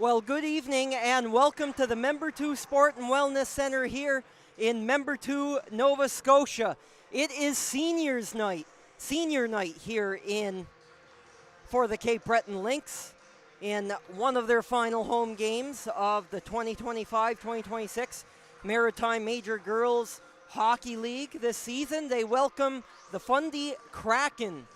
Well, good evening and welcome to the Member 2 Sport and Wellness Center here in Member 2, Nova Scotia. It is senior night here for the Cape Breton Lynx in one of their final home games of the 2025-2026 Maritime Major Girls Hockey League this season. They welcome the Fundy Kraken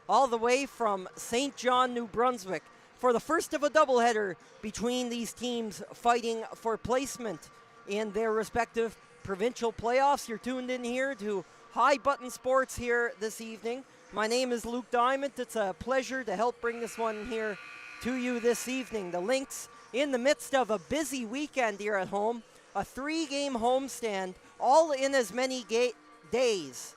all the way from St. John, New Brunswick, for the first of a doubleheader between these teams fighting for placement in their respective provincial playoffs. You're tuned in here to High Button Sports here this evening. My name is Luke Diamond. It's a pleasure to help bring this one here to you this evening. The Lynx in the midst of a busy weekend here at home, a 3-game homestand, all in as many days.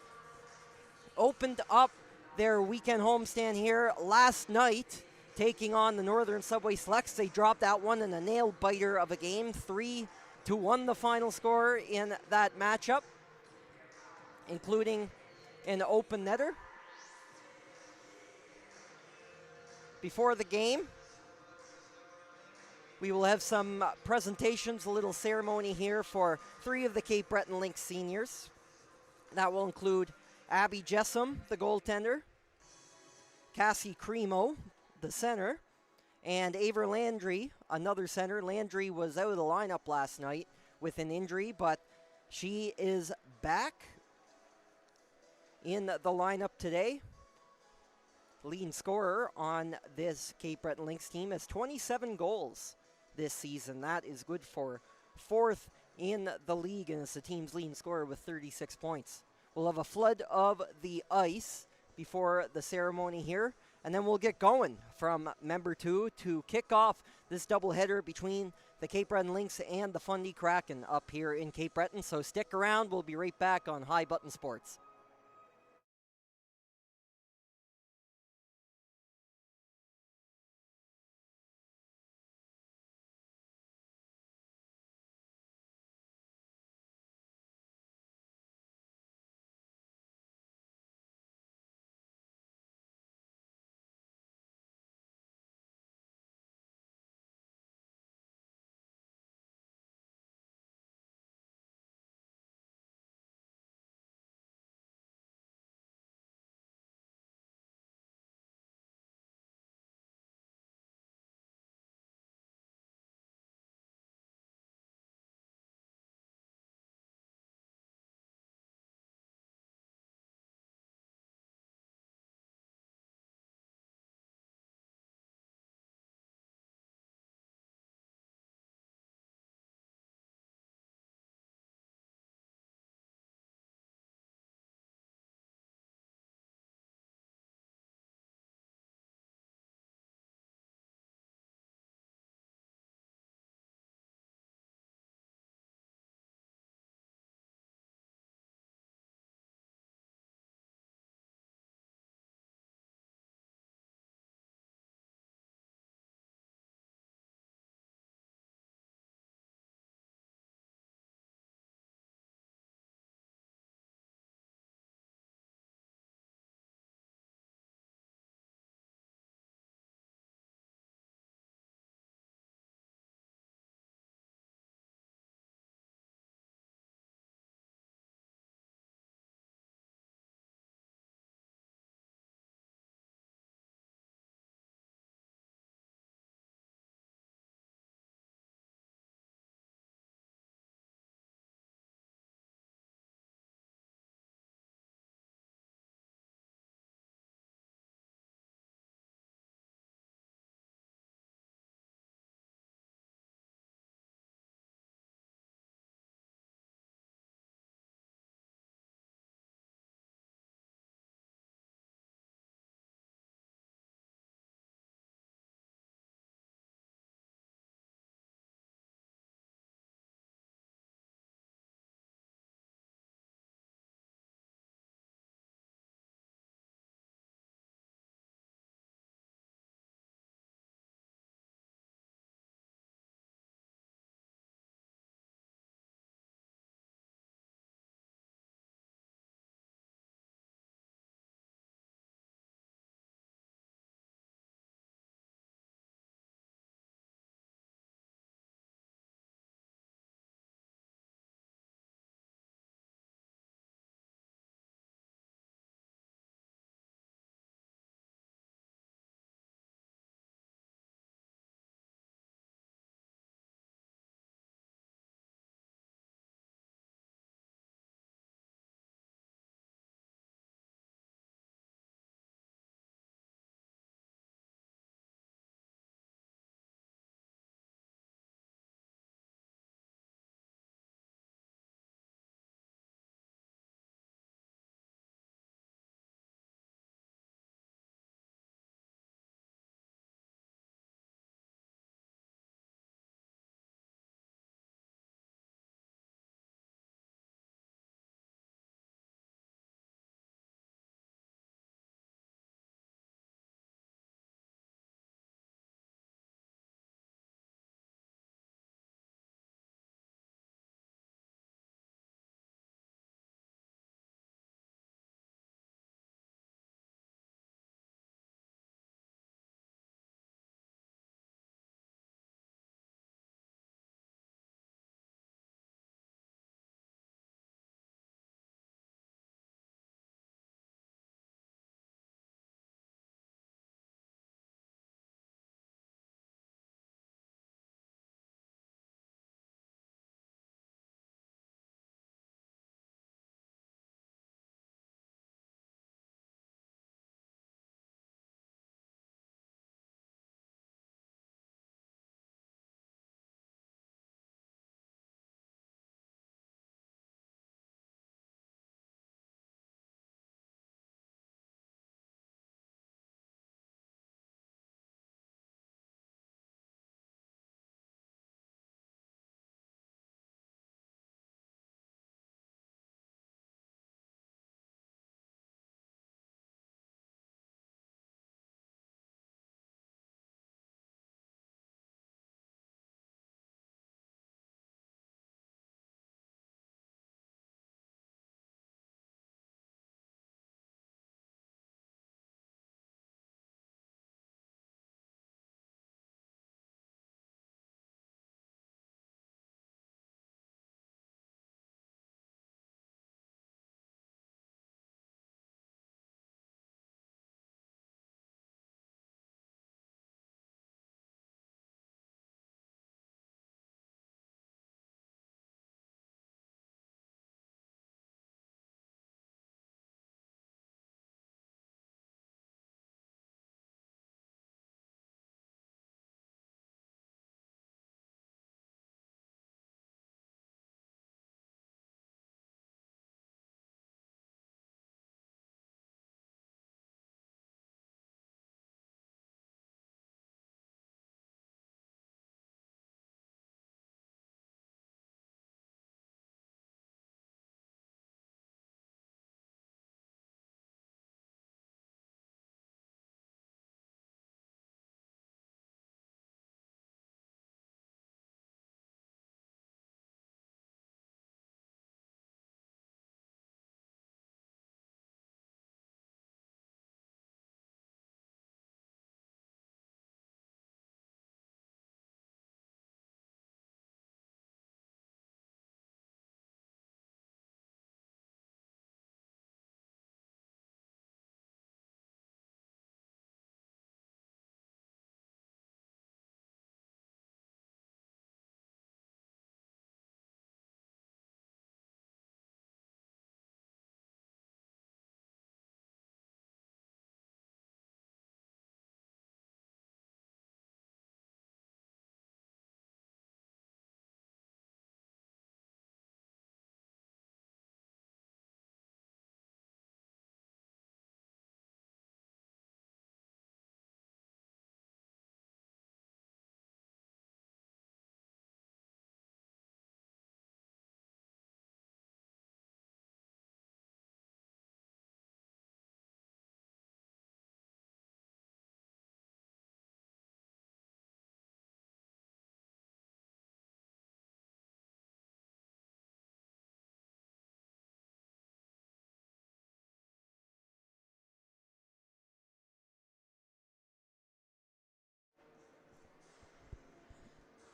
Opened up their weekend homestand here last night, taking on the Northern Subway Selects. They dropped that one in a nail-biter of a game, 3-1 the final score in that matchup, including an open netter. Before the game, we will have some presentations, a little ceremony here for 3 of the Cape Breton Lynx seniors. That will include Abby Jessam, the goaltender, Cassie Cremo, the center, and Aver Landry, another center. Landry was out of the lineup last night with an injury, but she is back in the lineup today. Leading scorer on this Cape Breton Lynx team has 27 goals this season. That is good for 4th in the league, and it's the team's leading scorer with 36 points. We'll have a flood of the ice before the ceremony here, and then we'll get going from Member 2 to kick off this doubleheader between the Cape Breton Lynx and the Fundy Kraken up here in Cape Breton. So stick around. We'll be right back on High Button Sports.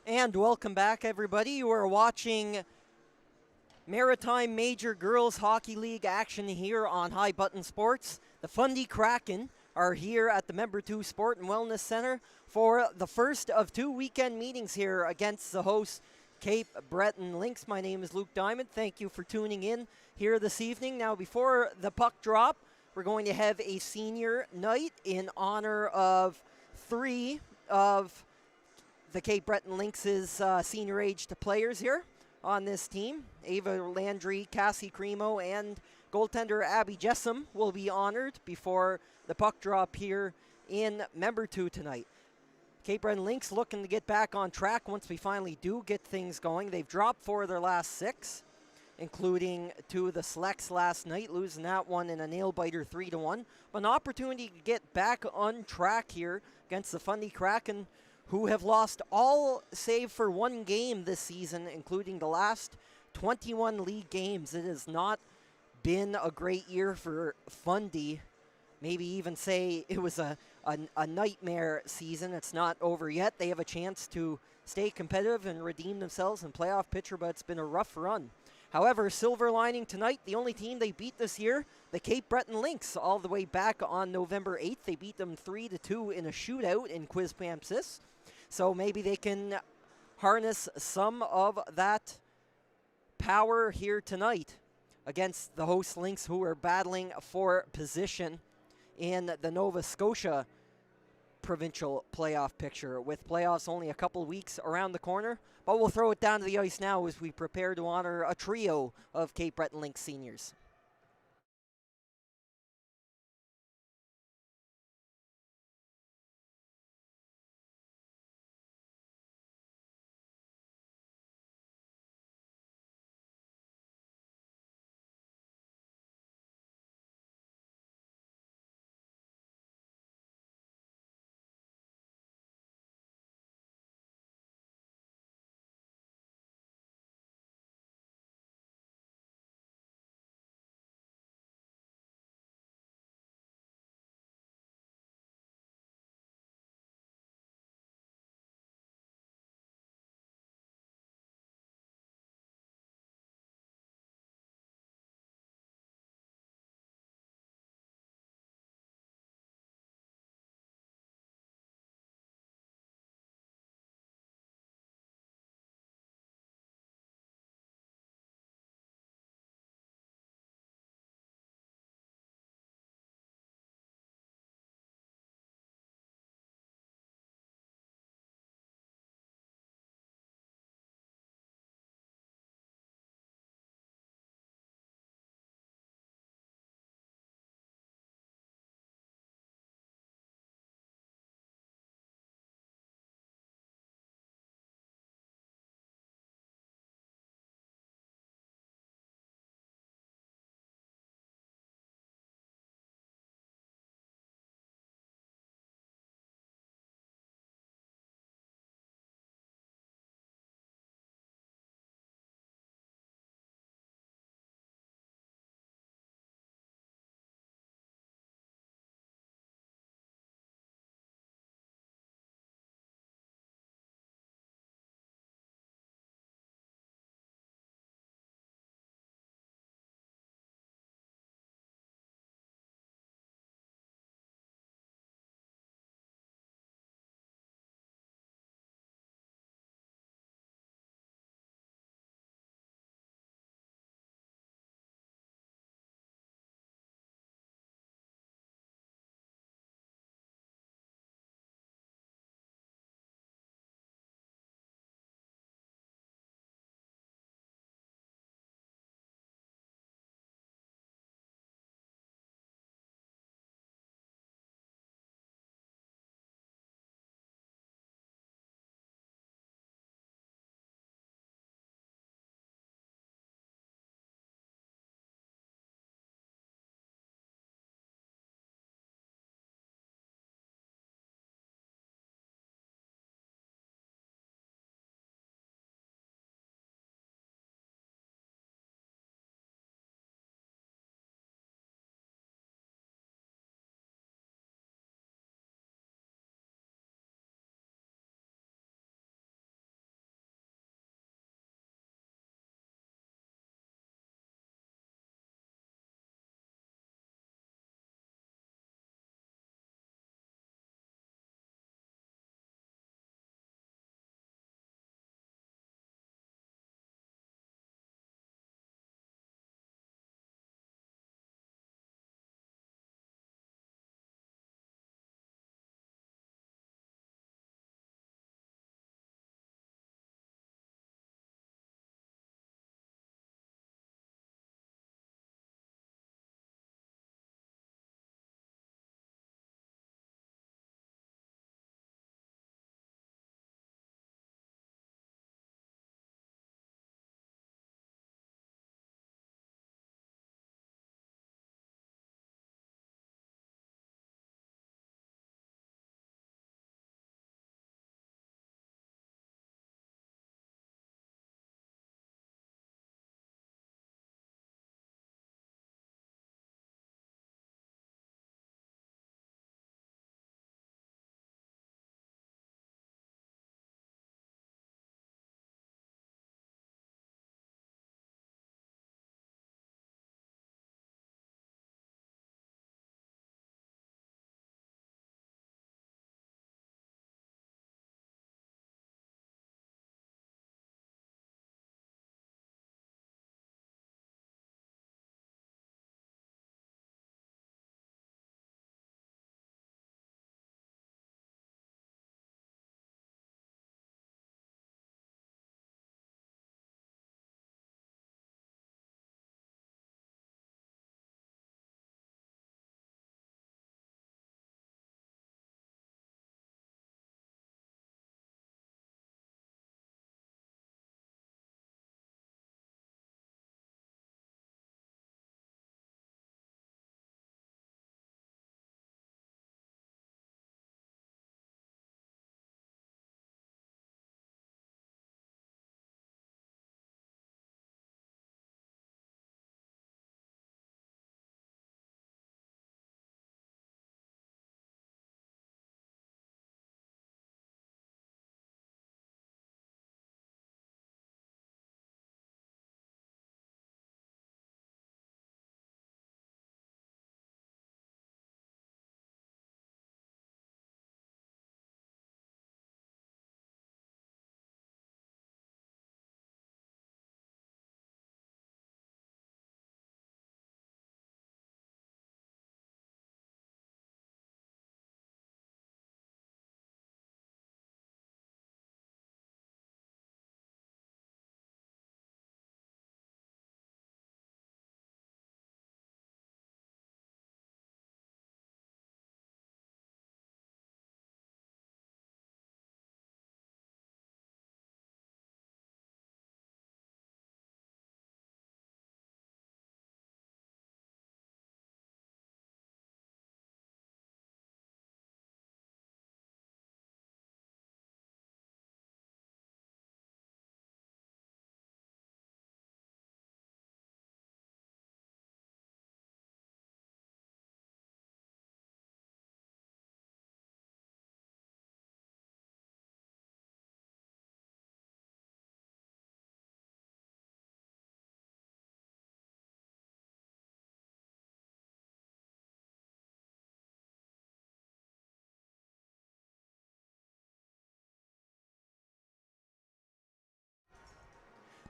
And welcome back, everybody. You are watching Maritime Major Girls Hockey League action here on High Button Sports. The Fundy Kraken are here at the Member 2 Sport and Wellness Center for the first of two weekend meetings here against the host Cape Breton Lynx. My name is Luke Diamond. Thank you for tuning in here this evening. Now, before the puck drop, we're going to have a senior night in honor of three of the Cape Breton Lynx's senior-aged players here on this team. Ava Landry, Cassie Cremo, and goaltender Abby Jessam will be honored before the puck drop here in Member 2 tonight. Cape Breton Lynx looking to get back on track once we finally do get things going. They've dropped 4 of their last 6, including 2 of the selects last night, losing that one in a nail-biter 3-1. But an opportunity to get back on track here against the Fundy Kraken, who have lost all save for one game this season, including the last 21 league games. It has not been a great year for Fundy. Maybe even say it was a nightmare season. It's not over yet. They have a chance to stay competitive and redeem themselves in playoff picture, but it's been a rough run. However, silver lining tonight, the only team they beat this year, the Cape Breton Lynx, all the way back on November 8th. They beat them 3-2 in a shootout in Quispamsis. So maybe they can harness some of that power here tonight against the host Lynx, who are battling for position in the Nova Scotia provincial playoff picture, with playoffs only a couple weeks around the corner. But we'll throw it down to the ice now as we prepare to honor a trio of Cape Breton Lynx seniors.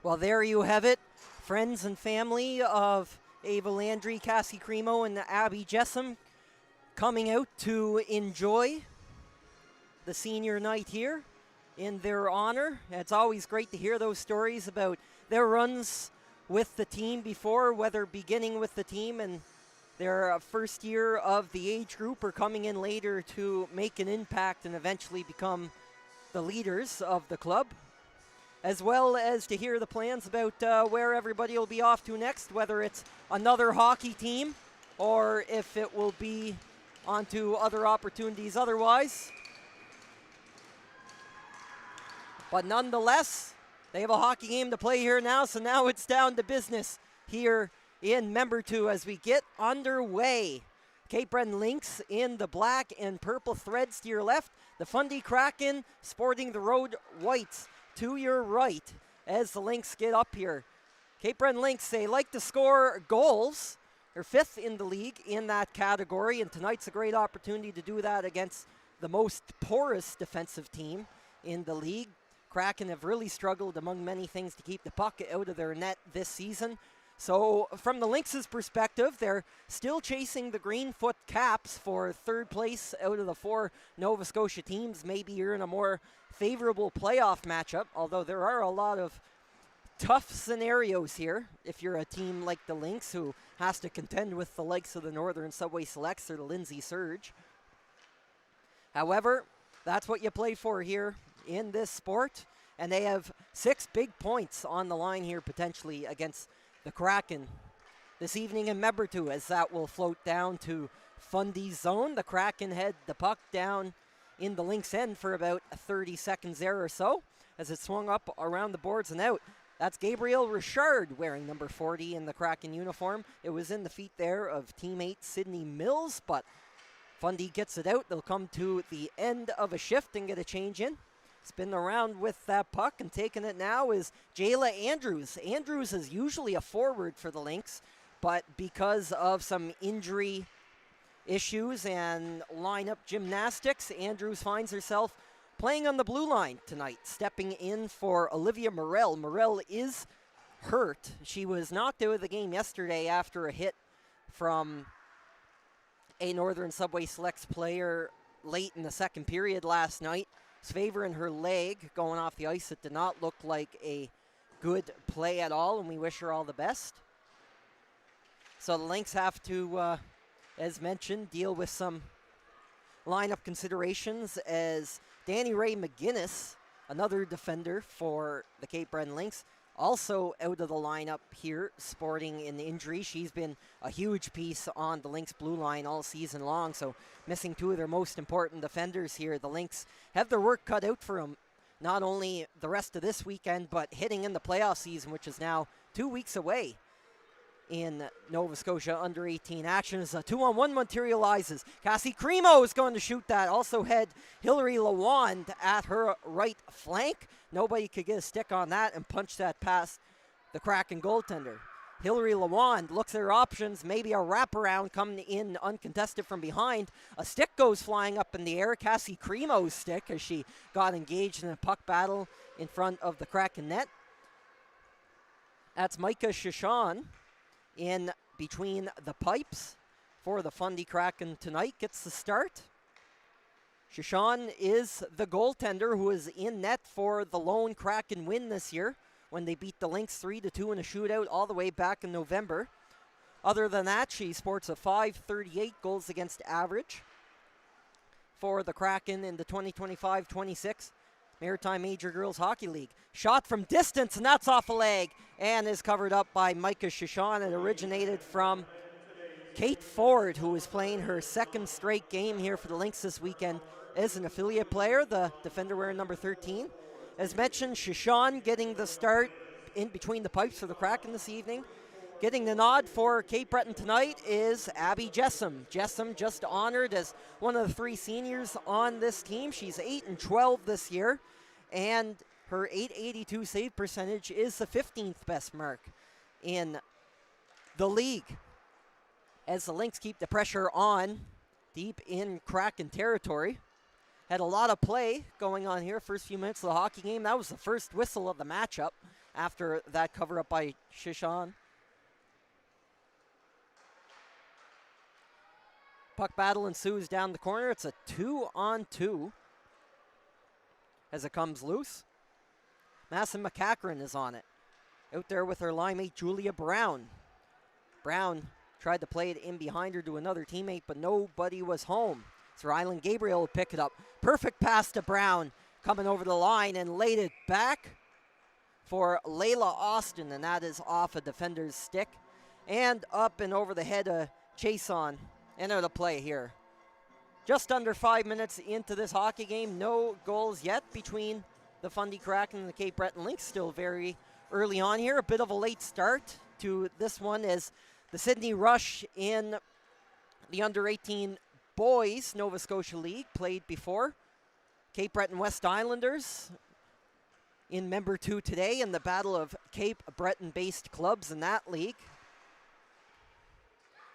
Well, there you have it. Friends and family of Ava Landry, Cassie Cremo, and Abby Jessam coming out to enjoy the senior night here in their honor. It's always great to hear those stories about their runs with the team before, whether beginning with the team and their first year of the age group or coming in later to make an impact and eventually become the leaders of the club, as well as to hear the plans about where everybody will be off to next, whether it's another hockey team or if it will be onto other opportunities otherwise. But nonetheless, they have a hockey game to play here now, so now it's down to business here in Member 2 as we get underway. Cape Breton Lynx in the black and purple threads to your left. The Fundy Kraken sporting the road whites to your right as the Lynx get up here. Cape Breton Lynx, they like to score goals. They're fifth in the league in that category, and tonight's a great opportunity to do that against the most porous defensive team in the league. Kraken have really struggled, among many things, to keep the puck out of their net this season. So from the Lynx's perspective, they're still chasing the Greenfoot Caps for third place out of the four Nova Scotia teams. Maybe you're in a more favorable playoff matchup, although there are a lot of tough scenarios here if you're a team like the Lynx, who has to contend with the likes of the Northern Subway Selects or the Lindsay Surge. However, that's what you play for here in this sport, and they have 6 big points on the line here potentially against the Kraken this evening in Member 2, as that will float down to Fundy's zone. The Kraken head the puck down in the Lynx end for about 30 seconds there or so as it swung up around the boards and out. That's Gabriel Richard wearing number 40 in the Kraken uniform. It was in the feet there of teammate Sydney Mills, but Fundy gets it out. They'll come to the end of a shift and get a change in. Spin around with that puck, and taking it now is Jayla Andrews. Andrews is usually a forward for the Lynx, but because of some injury issues and lineup gymnastics, Andrews finds herself playing on the blue line tonight, stepping in for Olivia Morel. Morel is hurt. She was knocked out of the game yesterday after a hit from a Northern Subway Selects player late in the second period last night. It's favoring her leg going off the ice. It did not look like a good play at all, and we wish her all the best. So the Lynx have to, as mentioned, deal with some lineup considerations as Danny Ray McGinnis, another defender for the Cape Breton Lynx, also out of the lineup here, sporting an injury. She's been a huge piece on the Lynx blue line all season long, so missing 2 of their most important defenders here. The Lynx have their work cut out for them, not only the rest of this weekend, but hitting in the playoff season, which is now 2 weeks away in Nova Scotia under 18 action as a 2-on-1 materializes. Cassie Cremo is going to shoot that. Also had Hillary Lawand at her right flank. Nobody could get a stick on that and punch that past the Kraken goaltender. Hillary Lawand looks at her options, maybe a wraparound coming in uncontested from behind. A stick goes flying up in the air. Cassie Cremo's stick as she got engaged in a puck battle in front of the Kraken net. That's Micah Shishon in between the pipes for the Fundy Kraken tonight. Gets the start. Shishon is the goaltender who is in net for the lone Kraken win this year when they beat the Lynx 3-2 in a shootout all the way back in November. Other than that, she sports a .538 goals against average for the Kraken in the 2025-26 Maritime Major Girls Hockey League. Shot from distance, and that's off a leg and is covered up by Micah Shishon. It originated from Kate Ford, who is playing her second straight game here for the Lynx this weekend as an affiliate player, the defender wearing number 13. As mentioned, Shishon getting the start in between the pipes for the Kraken this evening. Getting the nod for Cape Breton tonight is Abby Jessam. Jessam just honored as one of the 3 seniors on this team. She's 8-12 this year, and her .882 save percentage is the 15th best mark in the league. As the Lynx keep the pressure on deep in Kraken territory. Had a lot of play going on here first few minutes of the hockey game. That was the first whistle of the matchup after that cover up by Shishan. Puck battle ensues down the corner. It's a 2-on-2 as it comes loose. Masson McCachran is on it. Out there with her line mate, Julia Brown. Brown tried to play it in behind her to another teammate, but nobody was home. So Rylan Gabriel will pick it up. Perfect pass to Brown, coming over the line and laid it back for Layla Austin, and that is off a defender's stick. And up and over the head of Chason. End of the play here. Just under 5 minutes into this hockey game. No goals yet between the Fundy Kraken and the Cape Breton Lynx. Still very early on here. A bit of a late start to this one as the Sydney Rush in the under-18 boys Nova Scotia League played before. Cape Breton West Islanders in Member 2 today in the battle of Cape Breton-based clubs in that league,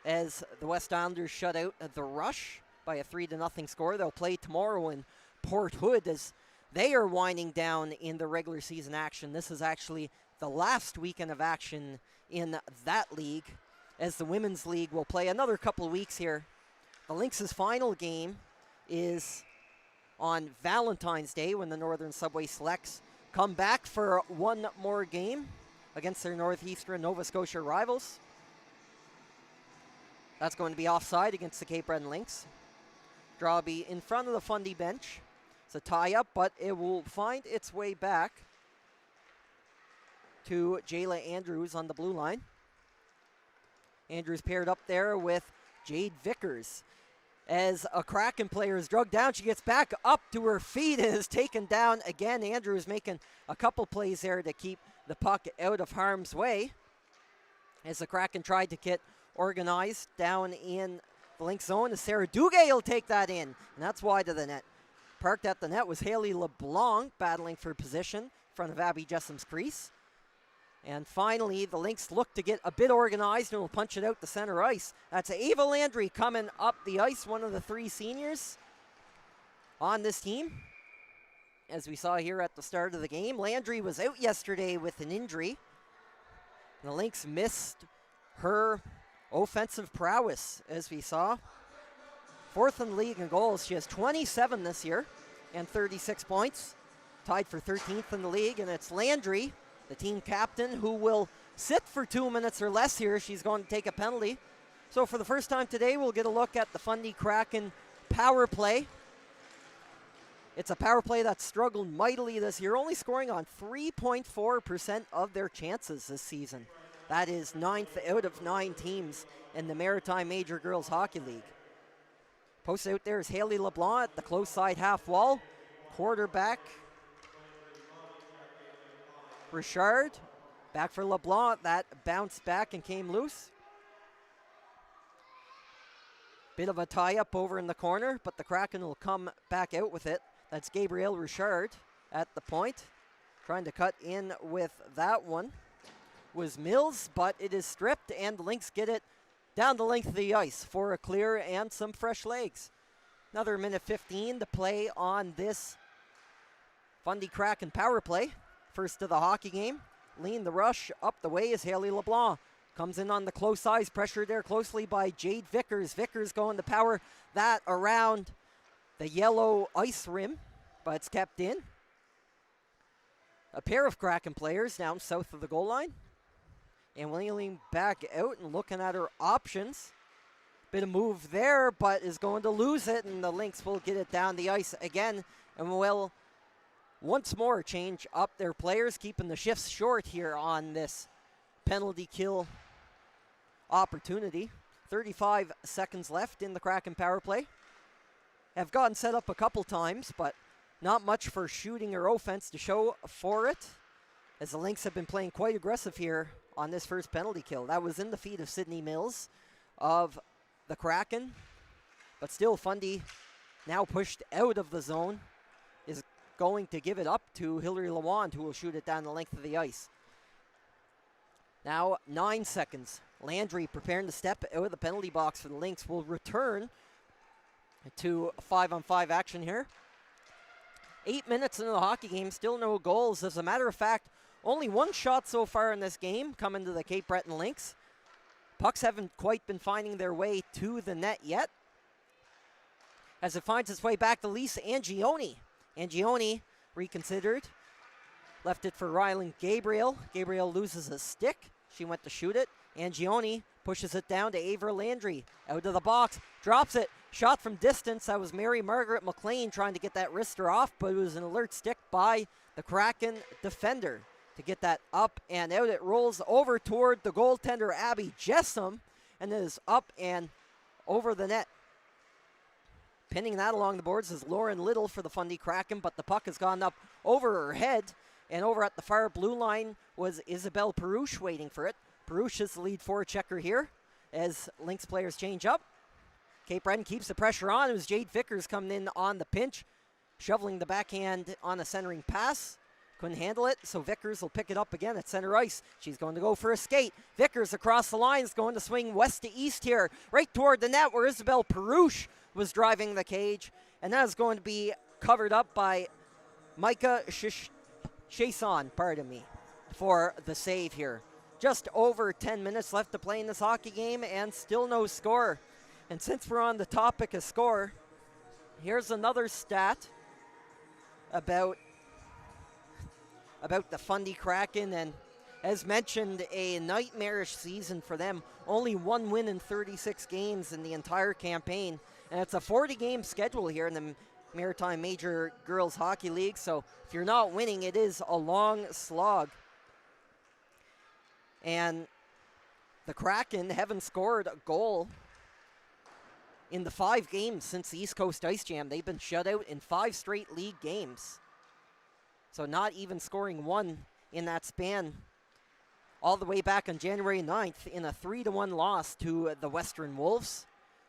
as the West Islanders shut out the Rush by a 3-0 score. They'll play tomorrow in Port Hood as they are winding down in the regular season action. This is actually the last weekend of action in that league, as the Women's League will play another couple of weeks here. The Lynx's final game is on Valentine's Day when the Northern Subway Selects come back for one more game against their Northeastern Nova Scotia rivals. That's going to be offside against the Cape Breton Lynx. Draw will be in front of the Fundy bench. It's a tie-up, but it will find its way back to Jayla Andrews on the blue line. Andrews paired up there with Jade Vickers. As a Kraken player is drugged down, she gets back up to her feet and is taken down again. Andrews making a couple plays there to keep the puck out of harm's way, as the Kraken tried to get organized down in the Lynx zone. As Sarah Duguay will take that in, and that's wide of the net. Parked at the net was Haley LeBlanc battling for position in front of Abby Jessum's crease. And finally, the Lynx look to get a bit organized and will punch it out to center ice. That's Ava Landry coming up the ice, one of the three seniors on this team. As we saw here at the start of the game, Landry was out yesterday with an injury. The Lynx missed her offensive prowess, as we saw. Fourth in the league in goals. She has 27 this year and 36 points. Tied for 13th in the league, and it's Landry, the team captain, who will sit for 2 minutes or less here. She's going to take a penalty. So for the first time today, we'll get a look at the Fundy Kraken power play. It's a power play that struggled mightily this year, only scoring on 3.4% of their chances this season. That is 9th out of 9 teams in the Maritime Major Girls Hockey League. Posted out there is Haley LeBlanc at the close side half wall. Quarterback Richard, back for LeBlanc. That bounced back and came loose. Bit of a tie-up over in the corner, but the Kraken will come back out with it. That's Gabrielle Richard at the point. Trying to cut in with that one was Mills, but it is stripped, and the Lynx get it down the length of the ice for a clear and some fresh legs. Another minute 15 to play on this Fundy Kraken power play. First of the hockey game. Lean the rush up the way is Haley LeBlanc. Comes in on the close size, pressured there closely by Jade Vickers. Vickers going to power that around the yellow ice rim, but it's kept in. A pair of Kraken players down south of the goal line. And wheeling back out and looking at her options. Bit of move there, but is going to lose it, and the Lynx will get it down the ice again, and will once more change up their players, keeping the shifts short here on this penalty kill opportunity. 35 seconds left in the Kraken power play. Have gotten set up a couple times, but not much for shooting or offense to show for it, as the Lynx have been playing quite aggressive here on this first penalty kill. That was in the feet of Sydney Mills of the Kraken, but still Fundy, now pushed out of the zone, is going to give it up to Hillary Lawand, who will shoot it down the length of the ice. Now 9 seconds. Landry preparing to step out of the penalty box for the Lynx. Will return to 5-on-5 action here. 8 minutes into the hockey game, still no goals. As a matter of fact, Only one shot so far in this game coming to the Cape Breton Lynx. Pucks haven't quite been finding their way to the net yet. As it finds its way back to Lisa Angioni. Angioni reconsidered. Left it for Rylan Gabriel. Gabriel loses a stick. She went to shoot it. Angioni pushes it down to Ava Landry. Out of the box. Drops it. Shot from distance. That was Mary Margaret McLean trying to get that wrister off, but it was an alert stick by the Kraken defender to get that up and out. It rolls over toward the goaltender Abby Jessam and is up and over the net. Pinning that along the boards is Lauren Little for the Fundy Kraken, but the puck has gone up over her head, and over at the far blue line was Isabel Perouche waiting for it. Perouche is the lead forechecker here as Lynx players change up. Cape Breton keeps the pressure on. It was Jade Vickers coming in on the pinch, shoveling the backhand on a centering pass. Couldn't handle it, so Vickers will pick it up again at center ice. She's going to go for a skate. Vickers across the line is going to swing west to east here, right toward the net where Isabel Perouche was driving the cage. And that is going to be covered up by Micah Chason, for the save here. Just over 10 minutes left to play in this hockey game and still no score. And since we're on the topic of score, here's another stat about the Fundy Kraken, and as mentioned, a nightmarish season for them. Only one win in 36 games in the entire campaign, and it's a 40-game schedule here in the Maritime Major Girls Hockey League, so if you're not winning, it is a long slog. And the Kraken haven't scored a goal in the 5 games since the East Coast Ice Jam. They've been shut out in 5 straight league games. So not even scoring one in that span. All the way back on January 9th in a 3-1 loss to the Western Wolves.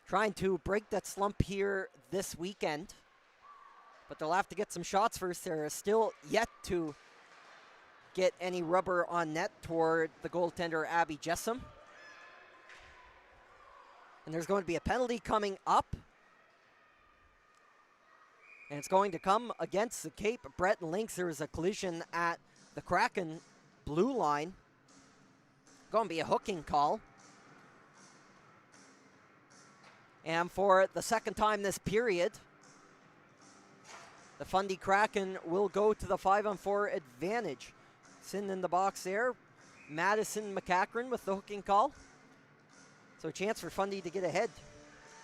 Trying to break that slump here this weekend. But they'll have to get some shots first. They're still yet to get any rubber on net toward the goaltender Abby Jessam. And there's going to be a penalty coming up. And it's going to come against the Cape Breton Lynx. There was a collision at the Kraken blue line. Going to be a hooking call. And for the second time this period, the Fundy Kraken will go to the 5-on-4 advantage. Sitting in the box there, Madison McCachran with the hooking call. So a chance for Fundy to get ahead.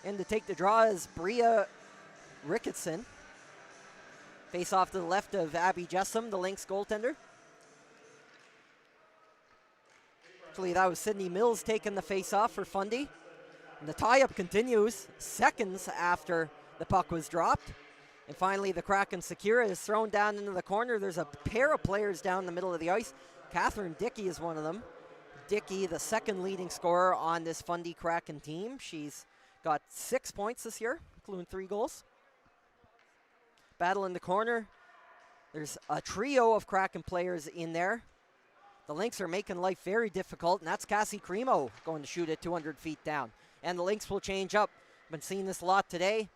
And to take the draw is Bria Ricketson. Face off to the left of Abby Jessam, the Lynx goaltender. Actually, that was Sydney Mills taking the face off for Fundy. And the tie-up continues seconds after the puck was dropped. And finally, the Kraken secure it is thrown down into the corner. There's a pair of players down the middle of the ice. Catherine Dickey is one of them. Dickey, the second leading scorer on this Fundy Kraken team. She's got 6 points this year, including 3 goals. Battle in the corner. There's a trio of Kraken players in there. The Lynx are making life very difficult, and that's Cassie Cremo going to shoot it 200 feet down. And the Lynx will change up. Been seeing this a lot today.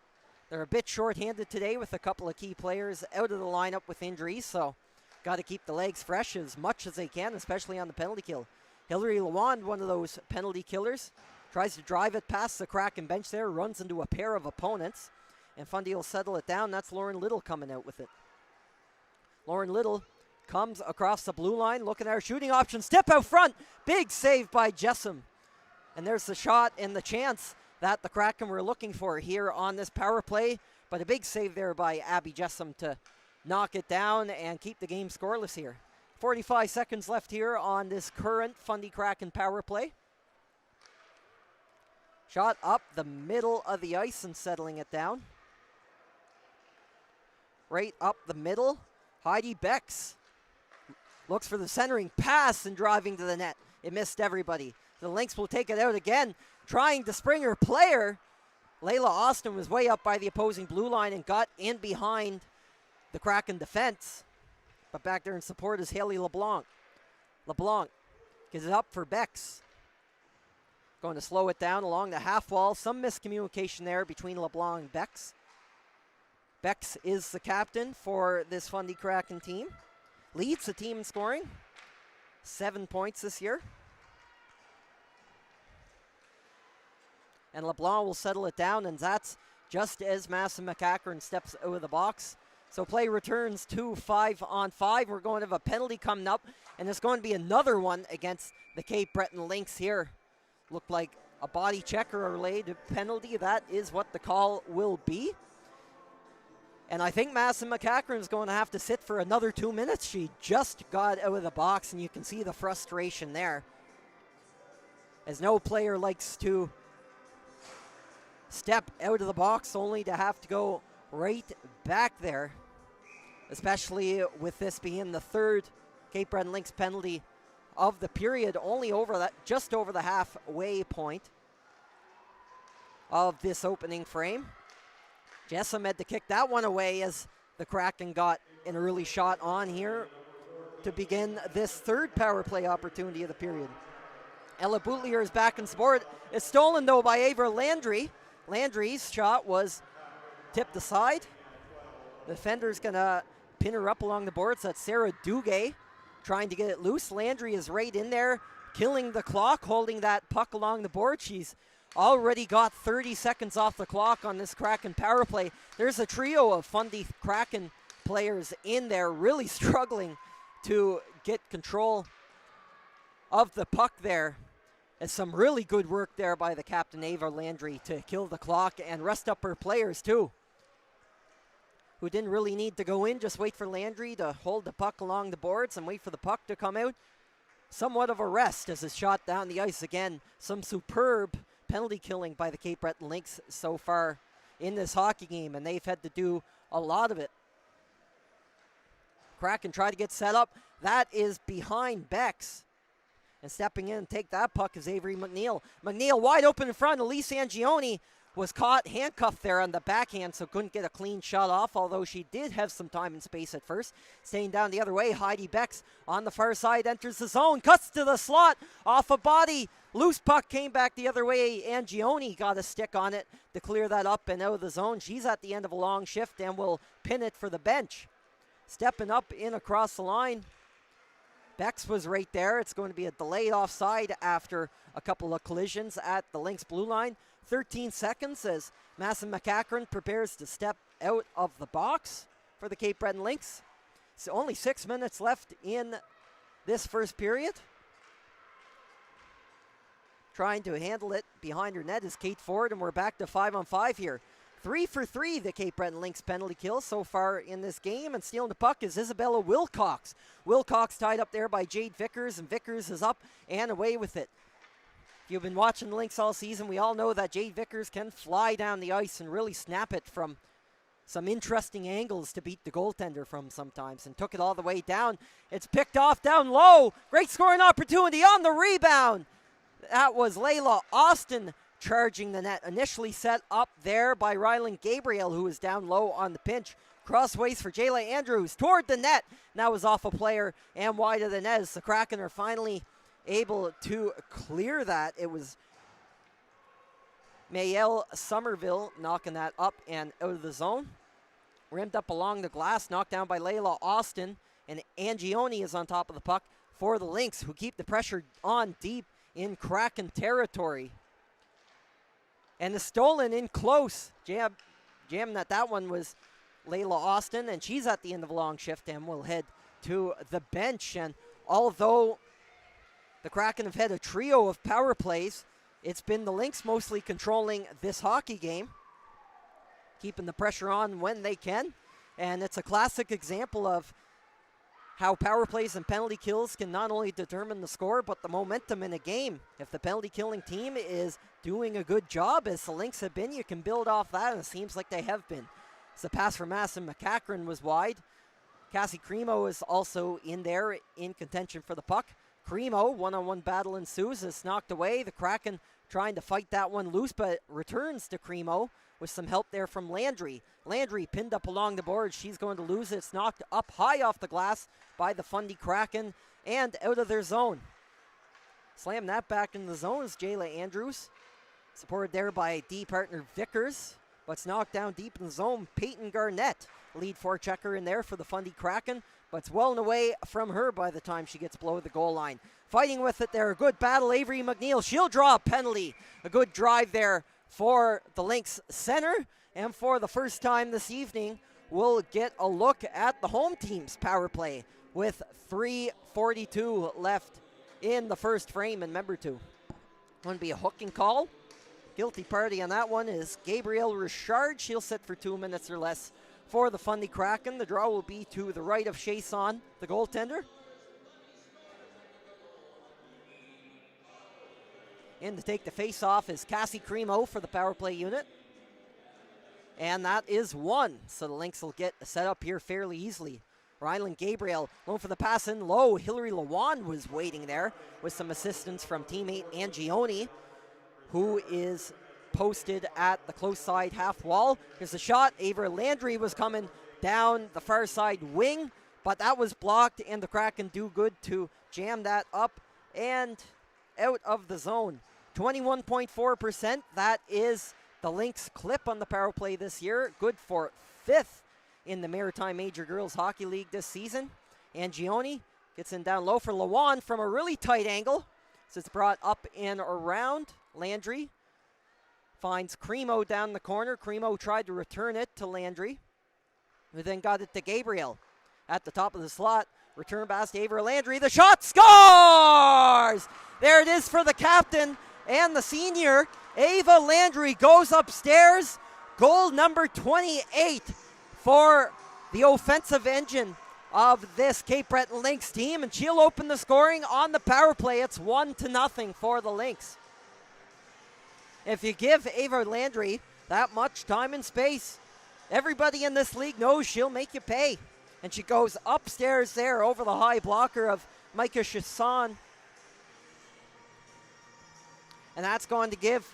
They're a bit short-handed today with a couple of key players out of the lineup with injuries, so got to keep the legs fresh as much as they can, especially on the penalty kill. Hillary Lawand, one of those penalty killers, tries to drive it past the Kraken bench there, runs into a pair of opponents, and Fundy will settle it down. That's Lauren Little coming out with it. Lauren Little comes across the blue line, looking at her shooting option, step out front, big save by Jessam. And there's the shot and the chance that the Kraken were looking for here on this power play, but a big save there by Abby Jessam to knock it down and keep the game scoreless here. 45 seconds left here on this current Fundy Kraken power play. Shot up the middle of the ice and settling it down. Right up the middle, Heidi Becks looks for the centering pass and driving to the net. It missed everybody. The Lynx will take it out again, trying to spring her player. Layla Austin was way up by the opposing blue line and got in behind the Kraken defense. But back there in support is Haley LeBlanc. LeBlanc gives it up for Becks. Going to slow it down along the half wall. Some miscommunication there between LeBlanc and Becks. Becks is the captain for this Fundy Kraken team. Leads the team in scoring. 7 points this year. And LeBlanc will settle it down, and that's just as Masson McCachran steps out of the box. So play returns to 5-on-5. We're going to have a penalty coming up, and there's going to be another one against the Cape Breton Lynx here. Looked like a body check or a related penalty. That is what the call will be. And I think Masson McCachran is going to have to sit for another 2 minutes. She just got out of the box, and you can see the frustration there, as no player likes to step out of the box only to have to go right back there, especially with this being the third Cape Breton Lynx penalty of the period, only over that, just over the halfway point of this opening frame. Jessom had to kick that one away as the Kraken got an early shot on here to begin this third power play opportunity of the period. Ella Boutlier is back in sport. It's stolen though by Ava Landry. Landry's shot was tipped aside. The defender's gonna pin her up along the boards. That's Sarah Duguay trying to get it loose. Landry is right in there, killing the clock, holding that puck along the board. She's already got 30 seconds off the clock on this Kraken power play. There's a trio of Fundy Kraken players in there really struggling to get control of the puck there. It's some really good work there by the captain, Ava Landry, to kill the clock and rest up her players too, who didn't really need to go in, just wait for Landry to hold the puck along the boards and wait for the puck to come out. Somewhat of a rest as it's shot down the ice again. Some superb penalty killing by the Cape Breton Lynx so far in this hockey game, and they've had to do a lot of it. Kraken try to get set up. That is behind Bex. And stepping in and take that puck is Avery McNeil. McNeil wide open in front. Elise Angioni was caught handcuffed there on the backhand, so couldn't get a clean shot off, although she did have some time and space at first. Staying down the other way, Heidi Bex on the far side enters the zone, cuts to the slot, off a body. Loose puck came back the other way. Angioni got a stick on it to clear that up and out of the zone. She's at the end of a long shift and will pin it for the bench. Stepping up in across the line, Bex was right there. It's going to be a delayed offside after a couple of collisions at the Lynx blue line. 13 seconds as Masson McCachran prepares to step out of the box for the Cape Breton Lynx. So only 6 minutes left in this first period. Trying to handle it behind her net is Kate Ford, and we're back to 5-on-5 here. 3 for 3, the Cape Breton Lynx penalty kill so far in this game, and stealing the puck is Isabella Wilcox. Wilcox tied up there by Jade Vickers, and Vickers is up and away with it. If you've been watching the Lynx all season, we all know that Jade Vickers can fly down the ice and really snap it from some interesting angles to beat the goaltender from sometimes, and took it all the way down. It's picked off down low. Great scoring opportunity on the rebound. That was Layla Austin charging the net. Initially set up there by Rylan Gabriel, who was down low on the pinch. Crossways for Jayla Andrews toward the net. That was off a player and wide of the net as the Kraken are finally able to clear that. It was Mayel Somerville knocking that up and out of the zone. Rimmed up along the glass, knocked down by Layla Austin, and Angioni is on top of the puck for the Lynx, who keep the pressure on deep in Kraken territory. And the stolen in close. Jam that one was Layla Austin, and she's at the end of a long shift and will head to the bench. And although the Kraken have had a trio of power plays, it's been the Lynx mostly controlling this hockey game, keeping the pressure on when they can. And it's a classic example of how power plays and penalty kills can not only determine the score, but the momentum in a game. If the penalty killing team is doing a good job, as the Lynx have been, you can build off that, and it seems like they have been. So the pass for Masson McCachran was wide. Cassie Cremo is also in there in contention for the puck. Cremo, one-on-one battle ensues. It's knocked away. The Kraken trying to fight that one loose, but returns to Cremo with some help there from Landry. Landry pinned up along the board. She's going to lose it. It's knocked up high off the glass by the Fundy Kraken and out of their zone. Slam that back in the zone is Jayla Andrews, supported there by D partner Vickers. but it's knocked down deep in the zone. Peyton Garnett, lead forechecker in there for the Fundy Kraken, but it's well and away from her by the time she gets below the goal line. Fighting with it there, a good battle, Avery McNeil. She'll draw a penalty. A good drive there for the Lynx center, and for the first time this evening, we'll get a look at the home team's power play with 3:42 left in the first frame in member 2. Going to be a hooking call. Guilty party on that one is Gabrielle Richard. She'll sit for 2 minutes or less for the Fundy Kraken. The draw will be to the right of Chason, the goaltender. In to take the face-off is Cassie Cremo for the power play unit. And that is one, so the Lynx will get set up here fairly easily. Ryland Gabriel going for the pass in low. Hillary Lewan was waiting there with some assistance from teammate Angioni, who is posted at the close side half wall. Here's the shot. Ava Landry was coming down the far side wing, but that was blocked, and the Kraken do good to jam that up and out of the zone. 21.4%. That is the Lynx clip on the power play this year. Good for 5th in the Maritime Major Girls Hockey League this season. Angioni gets in down low for Lewan from a really tight angle. So it's brought up and around. Landry finds Cremo down the corner. Cremo tried to return it to Landry, who then got it to Gabriel at the top of the slot. Return pass to Ava Landry. The shot scores! There it is for the captain and the senior. Ava Landry goes upstairs. Goal number 28 for the offensive engine of this Cape Breton Lynx team, and she'll open the scoring on the power play. It's 1-0 for the Lynx. If you give Ava Landry that much time and space, everybody in this league knows she'll make you pay. And she goes upstairs there over the high blocker of Micah Chasson. And that's going to give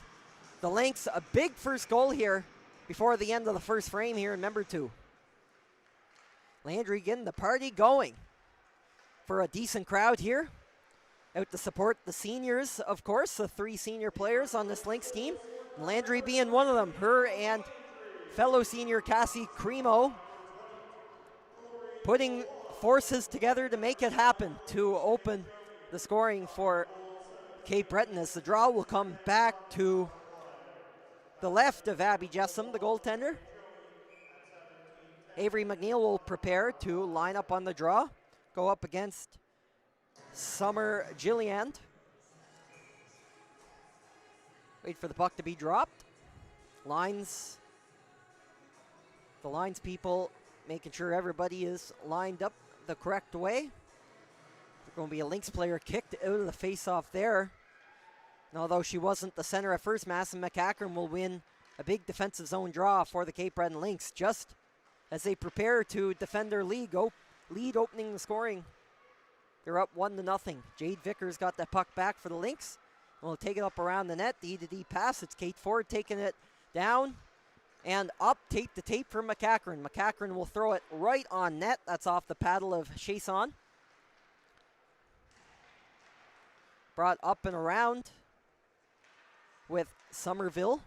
the Lynx a big first goal here before the end of the first frame here in member 2. Landry getting the party going for a decent crowd here. Out to support the seniors, of course, the 3 senior players on this Lynx team. Landry being one of them. Her and fellow senior Cassie Cremo putting forces together to make it happen to open the scoring for Cape Breton, as the draw will come back to the left of Abby Jessam, the goaltender. Avery McNeil will prepare to line up on the draw, go up against Summer Gilliand. Wait for the puck to be dropped. The lines people making sure everybody is lined up the correct way. There's going to be a Lynx player kicked out of the face-off there. And although she wasn't the center at first, Masson McCackern will win a big defensive zone draw for the Cape Breton Lynx, just as they prepare to defend their lead opening the scoring. They're up 1-0. Jade Vickers got that puck back for the Lynx. We'll take it up around the net. The E-to-D pass. It's Kate Ford taking it down and up. Tape to tape for McCackern. McCackern will throw it right on net. That's off the paddle of Chason. Brought up and around with Somerville,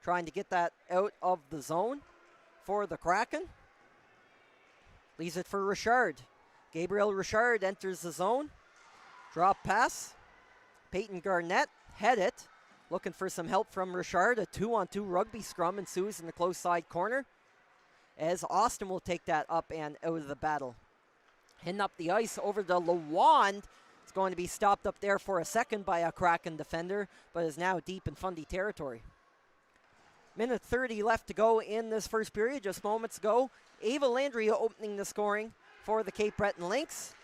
trying to get that out of the zone for the Kraken. Leaves it for Richard. Gabriel Richard enters the zone. Drop pass. Peyton Garnett head it. Looking for some help from Richard. A 2-on-2 rugby scrum ensues in the close side corner, as Austin will take that up and out of the battle. Heading up the ice over to Lawand. It's going to be stopped up there for a second by a Kraken defender, but is now deep in Fundy territory. Minute 30 left to go in this first period. Just moments ago, Ava Landry opening the scoring for the Cape Breton Lynx.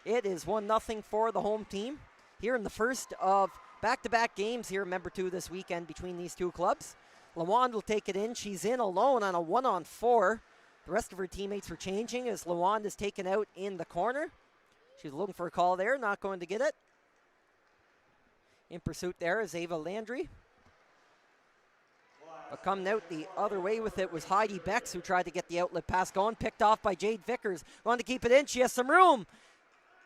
It is 1-0 for the home team here in the first of back-to-back games here in member 2 this weekend between these two clubs. Lawand will take it in. She's in alone on a 1-on-4. The rest of her teammates were changing as Lawand is taken out in the corner. She's looking for a call there, not going to get it. In pursuit there is Ava Landry. But coming out the other way with it was Heidi Becks, who tried to get the outlet pass going. Picked off by Jade Vickers. Wanted to keep it in. She has some room.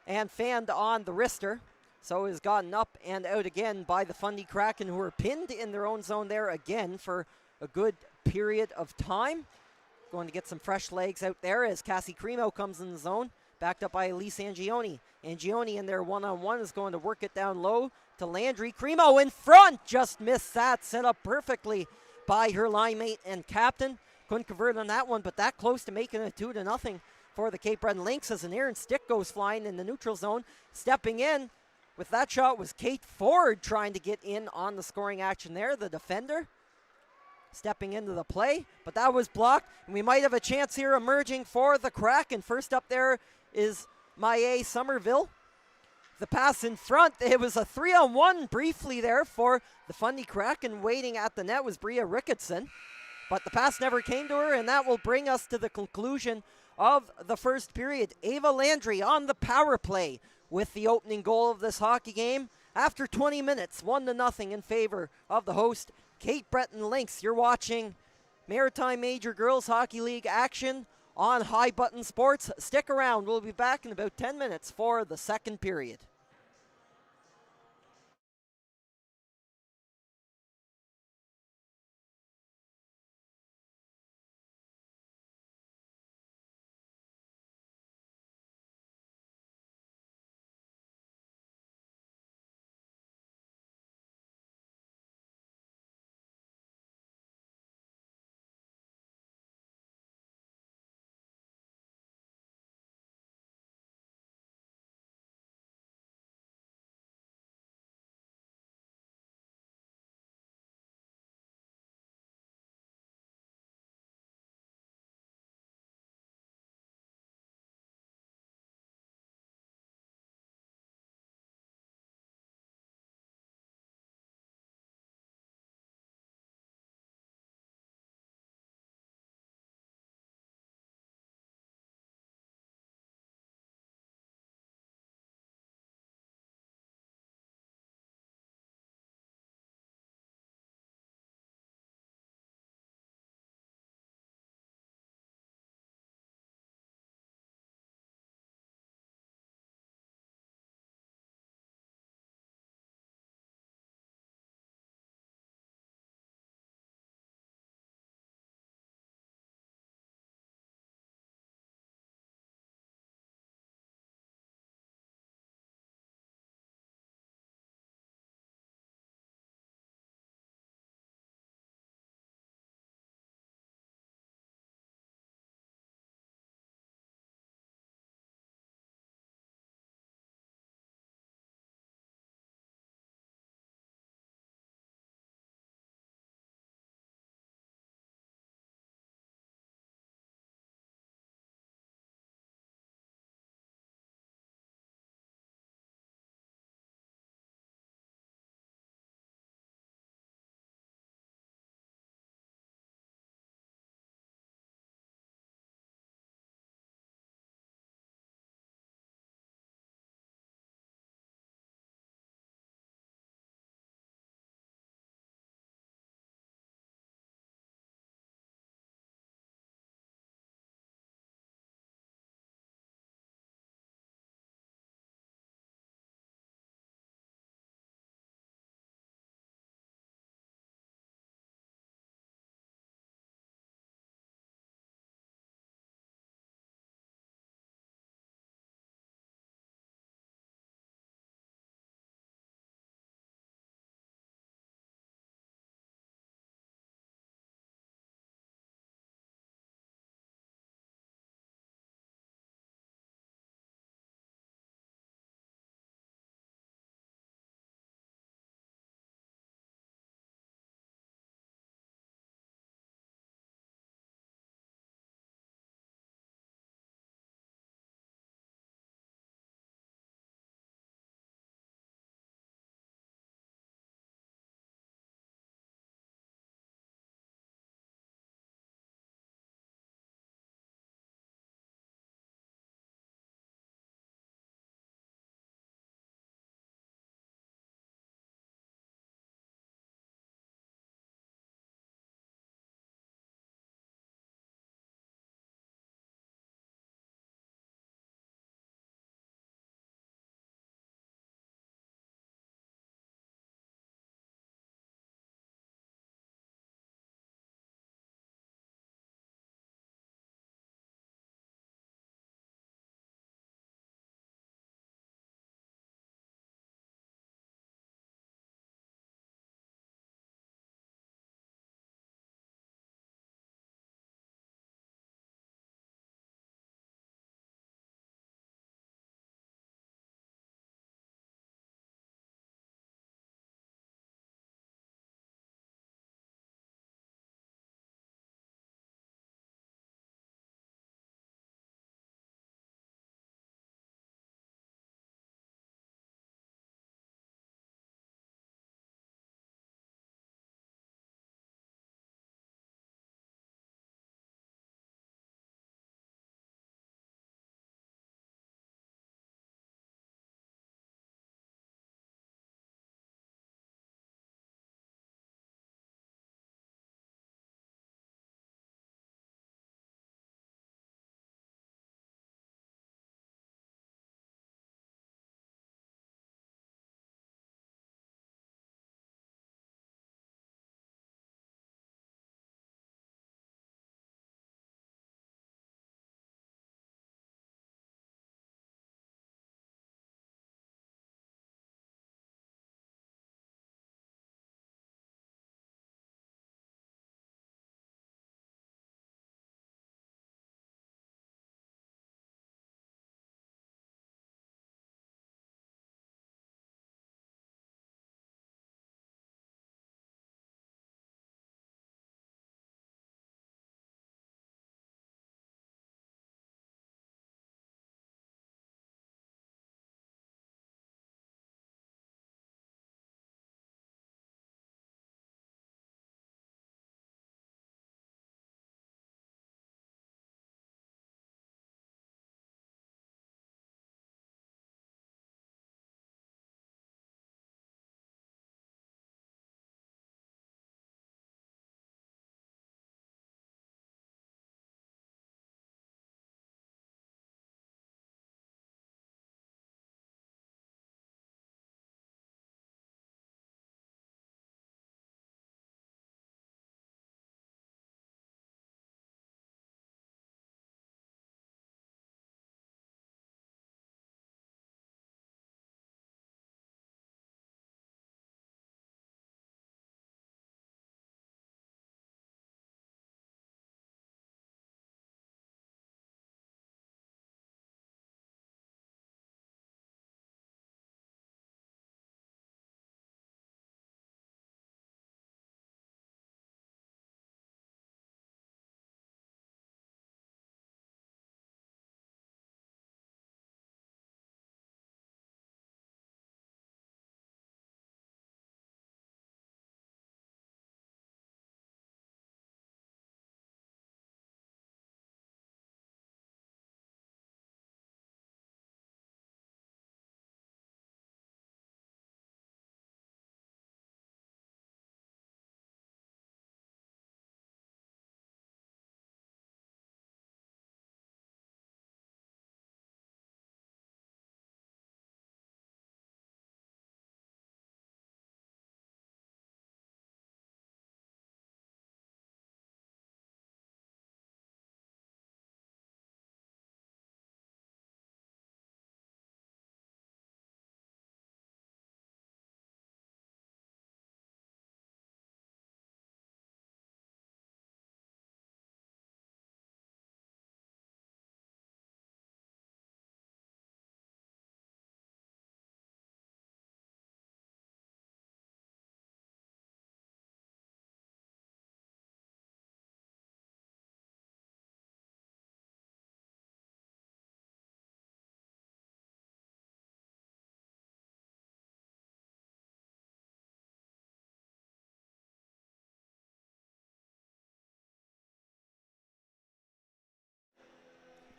And fanned on the wrister. So is gotten up and out again by the Fundy Kraken, who are pinned in their own zone there again for a good period of time. Going to get some fresh legs out there as Cassie Cremo comes in the zone, backed up by Elise Angioni. Angioni in there one-on-one is going to work it down low to Landry. Cremo in front, just missed that, set up perfectly by her line mate and captain. Couldn't convert on that one, but that close to making it 2-0 for the Cape Breton Lynx as an errant stick goes flying in the neutral zone. Stepping in with that shot was Kate Ford trying to get in on the scoring action there, the defender. Stepping into the play, but that was blocked, and we might have a chance here emerging for the Kraken. First up there is Maye Somerville. The pass in front, it was a 3-on-1 briefly there for the Fundy Kraken. Waiting at the net was Bria Ricketson, but the pass never came to her, and that will bring us to the conclusion of the first period. Ava Landry on the power play with the opening goal of this hockey game. After 20 minutes, 1-0 in favor of the host Cape Breton Lynx. You're watching Maritime Major Girls Hockey League action on High Button Sports. Stick around. We'll be back in about 10 minutes for the second period.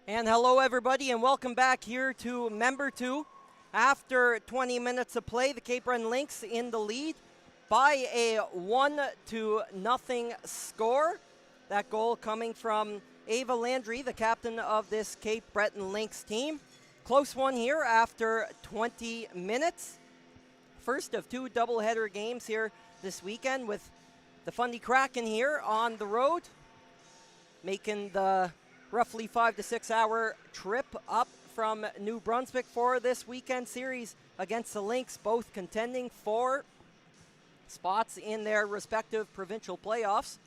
And hello everybody and welcome back here to Member 2. After 20 minutes of play, the Cape Breton Lynx in the lead by a 1-0 score. That goal coming from Ava Landry, the captain of this Cape Breton Lynx team. Close one here after 20 minutes. First of two doubleheader games here this weekend with the Fundy Kraken here on the road, making the roughly 5 to 6 hour trip up from New Brunswick for this weekend series against the Lynx, both contending for spots in their respective provincial playoffs.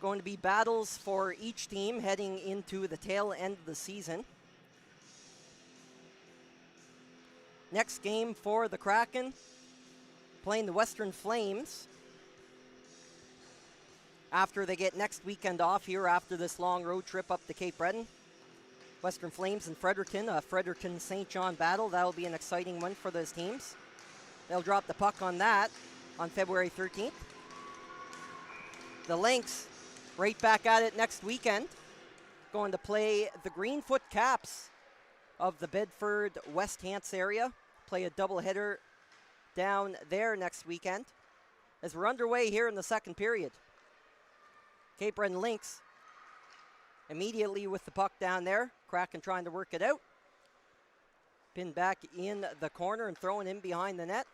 Going to be battles for each team heading into the tail end of the season. Next game for the Kraken, playing the Western Flames after they get next weekend off here after this long road trip up to Cape Breton. Western Flames and Fredericton, a Fredericton-St. John battle. That'll be an exciting one for those teams. They'll drop the puck on that on February 13th. The Lynx right back at it next weekend, going to play the Greenfoot Caps of the Bedford West Hants area. Play a doubleheader down there next weekend as we're underway here in the second period. Cape Breton Lynx immediately with the puck down there. Kraken trying to work it out. Pinned back in the corner and thrown in behind the net.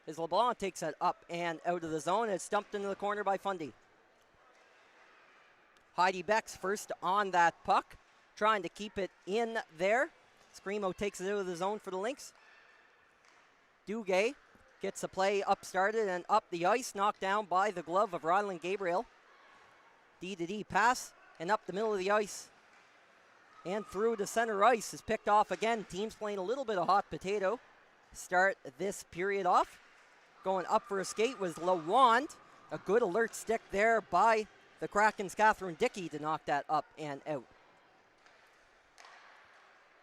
As LeBlanc takes that up and out of the zone, it's dumped into the corner by Fundy. Heidi Becks first on that puck, trying to keep it in there. Screamo takes it out of the zone for the Lynx. Duguay gets the play up started and up the ice, knocked down by the glove of Ryland Gabriel. D-to-D pass and up the middle of the ice and through to center ice is picked off again. Teams playing a little bit of hot potato. Start this period off. Going up for a skate was LaWand. A good alert stick there by the Kraken's Catherine Dickey to knock that up and out.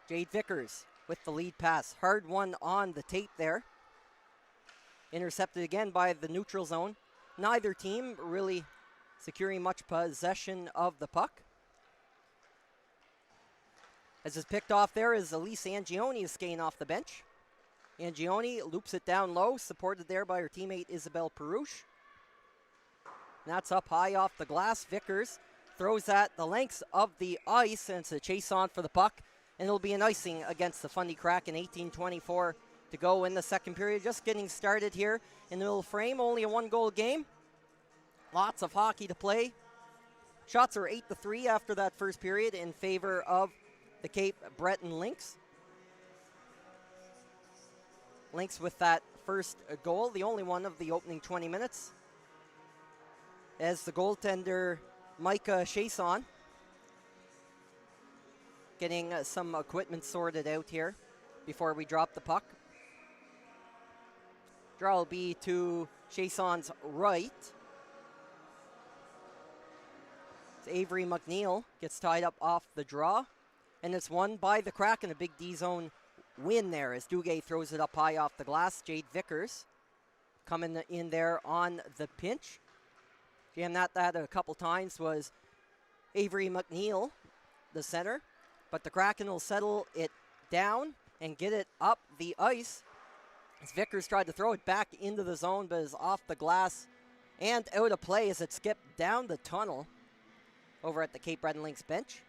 Jade Vickers with the lead pass. Hard one on the tape there. Intercepted again by the neutral zone. Neither team really securing much possession of the puck. As is picked off there is Elise Angioni is skating off the bench. Angioni loops it down low, supported there by her teammate Isabel Perouche. That's up high off the glass. Vickers throws at the lengths of the ice, and it's a chase on for the puck. And it'll be an icing against the Fundy Kraken. 18:24 to go in the second period. Just getting started here in the middle frame. Only a one-goal game. Lots of hockey to play. Shots are 8-3 after that first period in favor of the Cape Breton Lynx. Lynx with that first goal, the only one of the opening 20 minutes. As the goaltender, Micah Chason, getting some equipment sorted out here before we drop the puck. Draw will be to Chason's right. It's Avery McNeil gets tied up off the draw. And it's won by the Kraken, a big D-zone win there as Duguay throws it up high off the glass. Jade Vickers coming in there on the pinch. Jammed that a couple times was Avery McNeil, the center. But the Kraken will settle it down and get it up the ice. As Vickers tried to throw it back into the zone, but is off the glass and out of play as it skipped down the tunnel over at the Cape Breton Lynx bench.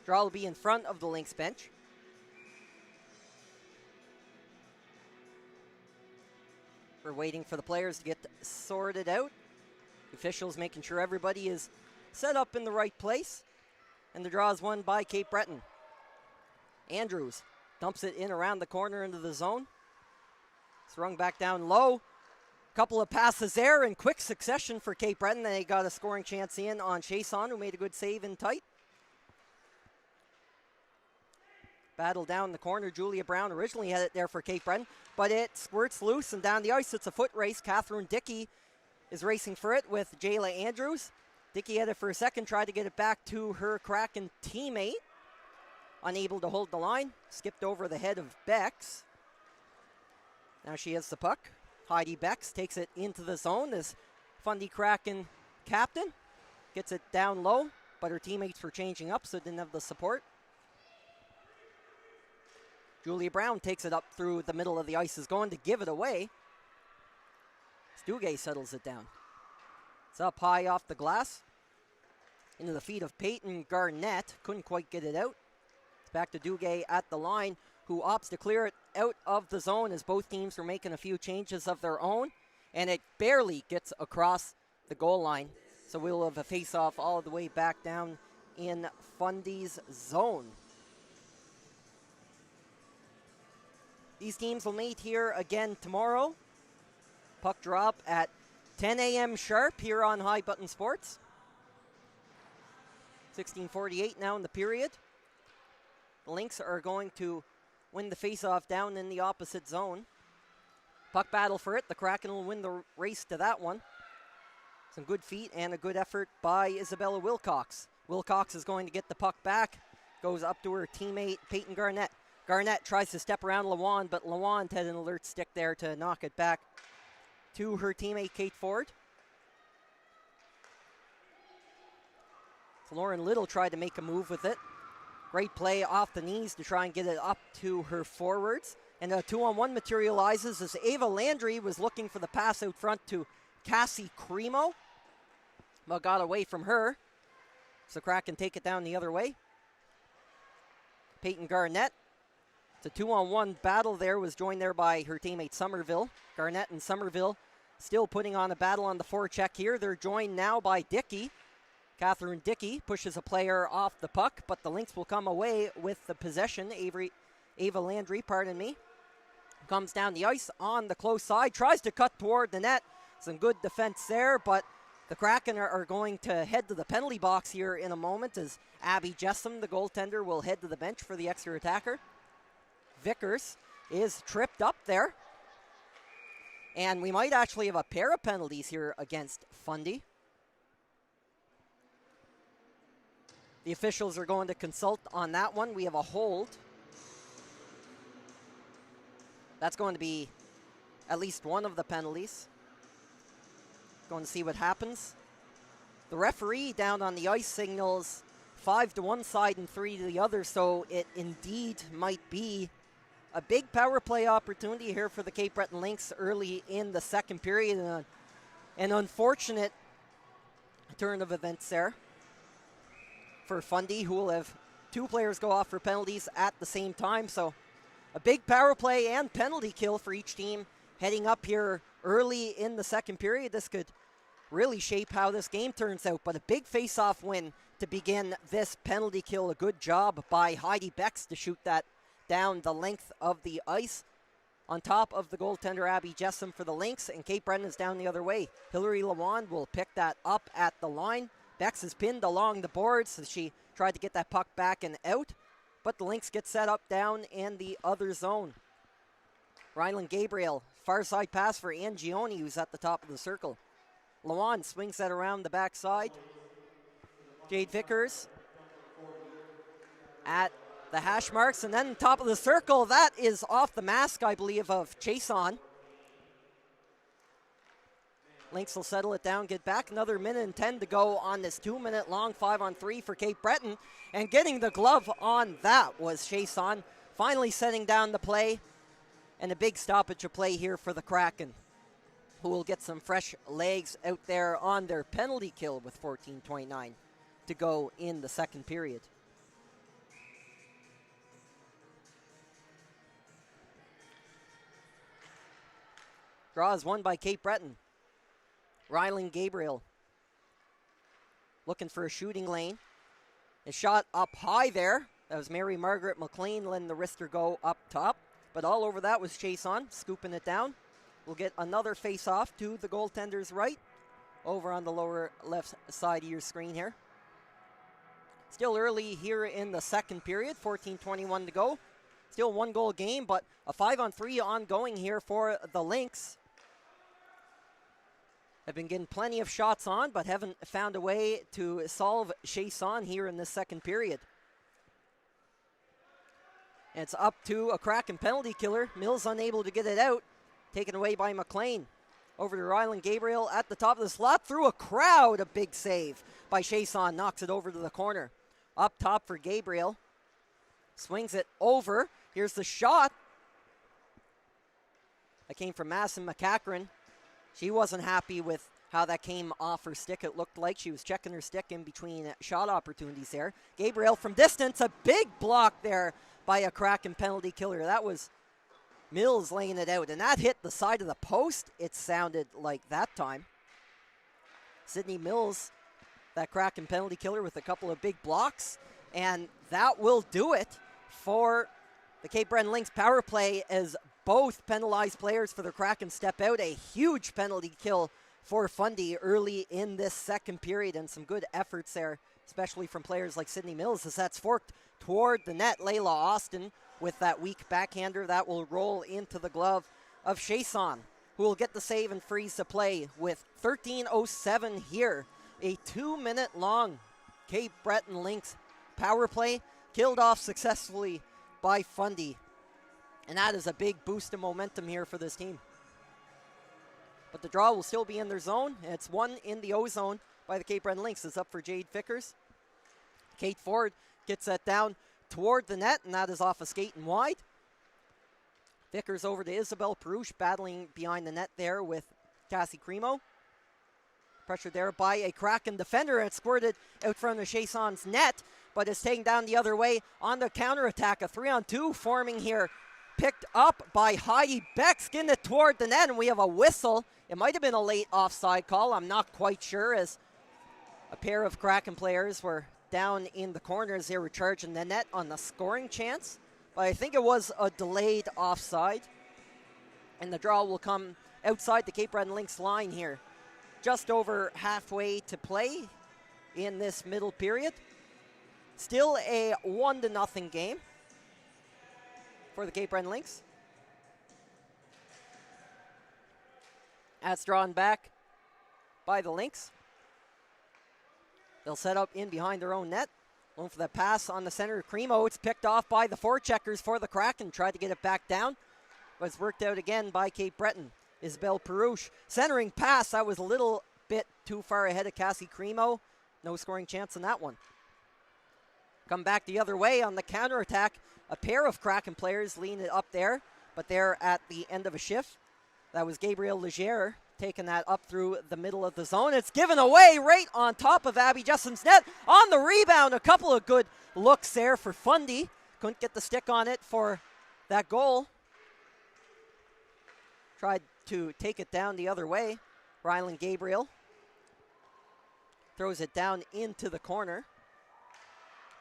Draw will be in front of the Lynx bench. We're waiting for the players to get sorted out. The officials making sure everybody is set up in the right place. And the draw is won by Cape Breton. Andrews dumps it in around the corner into the zone. It's rung back down low. Couple of passes there in quick succession for Cape Breton. They got a scoring chance in on Chason, who made a good save in tight. Battle down the corner. Julia Brown originally had it there for Cape Breton, but it squirts loose and down the ice. It's a foot race. Catherine Dickey is racing for it with Jayla Andrews. Dickey had it for a second, tried to get it back to her Kraken teammate. Unable to hold the line. Skipped over the head of Bex. Now she has the puck. Heidi Bex takes it into the zone as Fundy Kraken captain. Gets it down low, but her teammates were changing up, so didn't have the support. Julia Brown takes it up through the middle of the ice, is going to give it away. Stugay settles it down. It's up high off the glass. Into the feet of Peyton Garnett. Couldn't quite get it out. It's back to Dugay at the line, who opts to clear it out of the zone as both teams were making a few changes of their own. And it barely gets across the goal line. So we'll have a face-off all the way back down in Fundy's zone. These teams will meet here again tomorrow. Puck drop at 10 a.m. sharp here on High Button Sports. 16:48 now in the period. The Lynx are going to win the face-off down in the opposite zone. Puck battle for it. The Kraken will win the race to that one. Some good feet and a good effort by Isabella Wilcox. Wilcox is going to get the puck back. Goes up to her teammate, Peyton Garnett. Garnett tries to step around Lawand, but Lawand had an alert stick there to knock it back to her teammate, Kate Ford. So Lauren Little tried to make a move with it. Great play off the knees to try and get it up to her forwards. And a 2-on-1 materializes as Ava Landry was looking for the pass out front to Cassie Cremo, but got away from her. So Kraken take it down the other way. Peyton Garnett. It's a 2-on-1 battle there, was joined there by her teammate Somerville. Garnett and Somerville still putting on a battle on the forecheck here. They're joined now by Dickey. Catherine Dickey pushes a player off the puck, but the Lynx will come away with the possession. Ava Landry, comes down the ice on the close side, tries to cut toward the net. Some good defense there, but the Kraken are going to head to the penalty box here in a moment as Abby Jessam, the goaltender, will head to the bench for the extra attacker. Vickers is tripped up there. And we might actually have a pair of penalties here against Fundy. The officials are going to consult on that one. We have a hold. That's going to be at least one of the penalties. Going to see what happens. The referee down on the ice signals 5 to one side and 3 to the other, so it indeed might be a big power play opportunity here for the Cape Breton Lynx early in the second period. An unfortunate turn of events there for Fundy, who will have two players go off for penalties at the same time. So a big power play and penalty kill for each team heading up here early in the second period. This could really shape how this game turns out, but a big face-off win to begin this penalty kill. A good job by Heidi Bex to shoot that down the length of the ice. On top of the goaltender Abby Jessam for the Lynx, and Cape Breton is down the other way. Hillary Lawand will pick that up at the line. Bex is pinned along the boards as she tried to get that puck back and out, but the Lynx get set up down in the other zone. Rylan Gabriel, far side pass for Angione, who's at the top of the circle. Lawand swings that around the backside. Jade Vickers at the hash marks, and then top of the circle, that is off the mask, I believe, of Chason. Lynx will settle it down, get back. Another minute and 10 to go on this 2-minute long 5-on-3 for Cape Breton. And getting the glove on that was Chason, finally setting down the play. And a big stoppage of play here for the Kraken, who will get some fresh legs out there on their penalty kill with 14:29 to go in the second period. Draw is won by Cape Breton. Rylan Gabriel looking for a shooting lane. A shot up high there. That was Mary Margaret McLean letting the wrister go up top. But all over that was Chason scooping it down. We'll get another face-off to the goaltender's right. Over on the lower left side of your screen here. Still early here in the second period. 14:21 to go. Still one goal game, but a 5-on-3 ongoing here for the Lynx. have been getting plenty of shots on, but haven't found a way to solve Chasson here in this second period. And it's up to a Kraken penalty killer. Mills unable to get it out. Taken away by McLean. Over to Ryland Gabriel at the top of the slot. Through a crowd. A big save by Chasson. Knocks it over to the corner. Up top for Gabriel. Swings it over. Here's the shot. That came from Madison McCachran. She wasn't happy with how that came off her stick. It looked like she was checking her stick in between shot opportunities there. Gabriel from distance. A big block there by a Kraken penalty killer. That was Mills laying it out. And that hit the side of the post, it sounded like that time. Sydney Mills, that Kraken penalty killer with a couple of big blocks. And that will do it for the Cape Breton Lynx power play as both penalized players for the Kraken step out. A huge penalty kill for Fundy early in this second period, and some good efforts there, especially from players like Sydney Mills, as that's forked toward the net. Layla Austin with that weak backhander. That will roll into the glove of Chasson, who will get the save and freeze the play with 13:07 here. A 2-minute long Cape Breton Lynx power play killed off successfully by Fundy. And that is a big boost of momentum here for this team. But the draw will still be in their zone. It's one in the O zone by the Cape Breton Lynx. It's up for Jade Vickers. Kate Ford gets that down toward the net, and that is off a skate and wide. Vickers over to Isabel Perouche, battling behind the net there with Cassie Cremo. Pressured there by a Kraken defender, and squirted out front of Chasson's net, but is taken down the other way on the counterattack. A 3-on-2 forming here. Picked up by Heidi Beck, skinned it toward the net, and we have a whistle. It might have been a late offside call. I'm not quite sure, as a pair of Kraken players were down in the corners. They were charging the net on the scoring chance. But I think it was a delayed offside. And the draw will come outside the Cape Breton Lynx line here. Just over halfway to play in this middle period. Still a 1-0 game for the Cape Breton Lynx. That's drawn back by the Lynx. They'll set up in behind their own net. Going for the pass on the center. Cremo, it's picked off by the forecheckers for the Kraken. Tried to get it back down, but it's worked out again by Cape Breton. Isabel Perouche. Centering pass, that was a little bit too far ahead of Cassie Cremo. No scoring chance on that one. Come back the other way on the counterattack. A pair of Kraken players lean it up there, but they're at the end of a shift. That was Gabrielle Legere taking that up through the middle of the zone. It's given away right on top of Abby Justin's net. On the rebound, a couple of good looks there for Fundy. Couldn't get the stick on it for that goal. Tried to take it down the other way. Ryland Gabriel throws it down into the corner.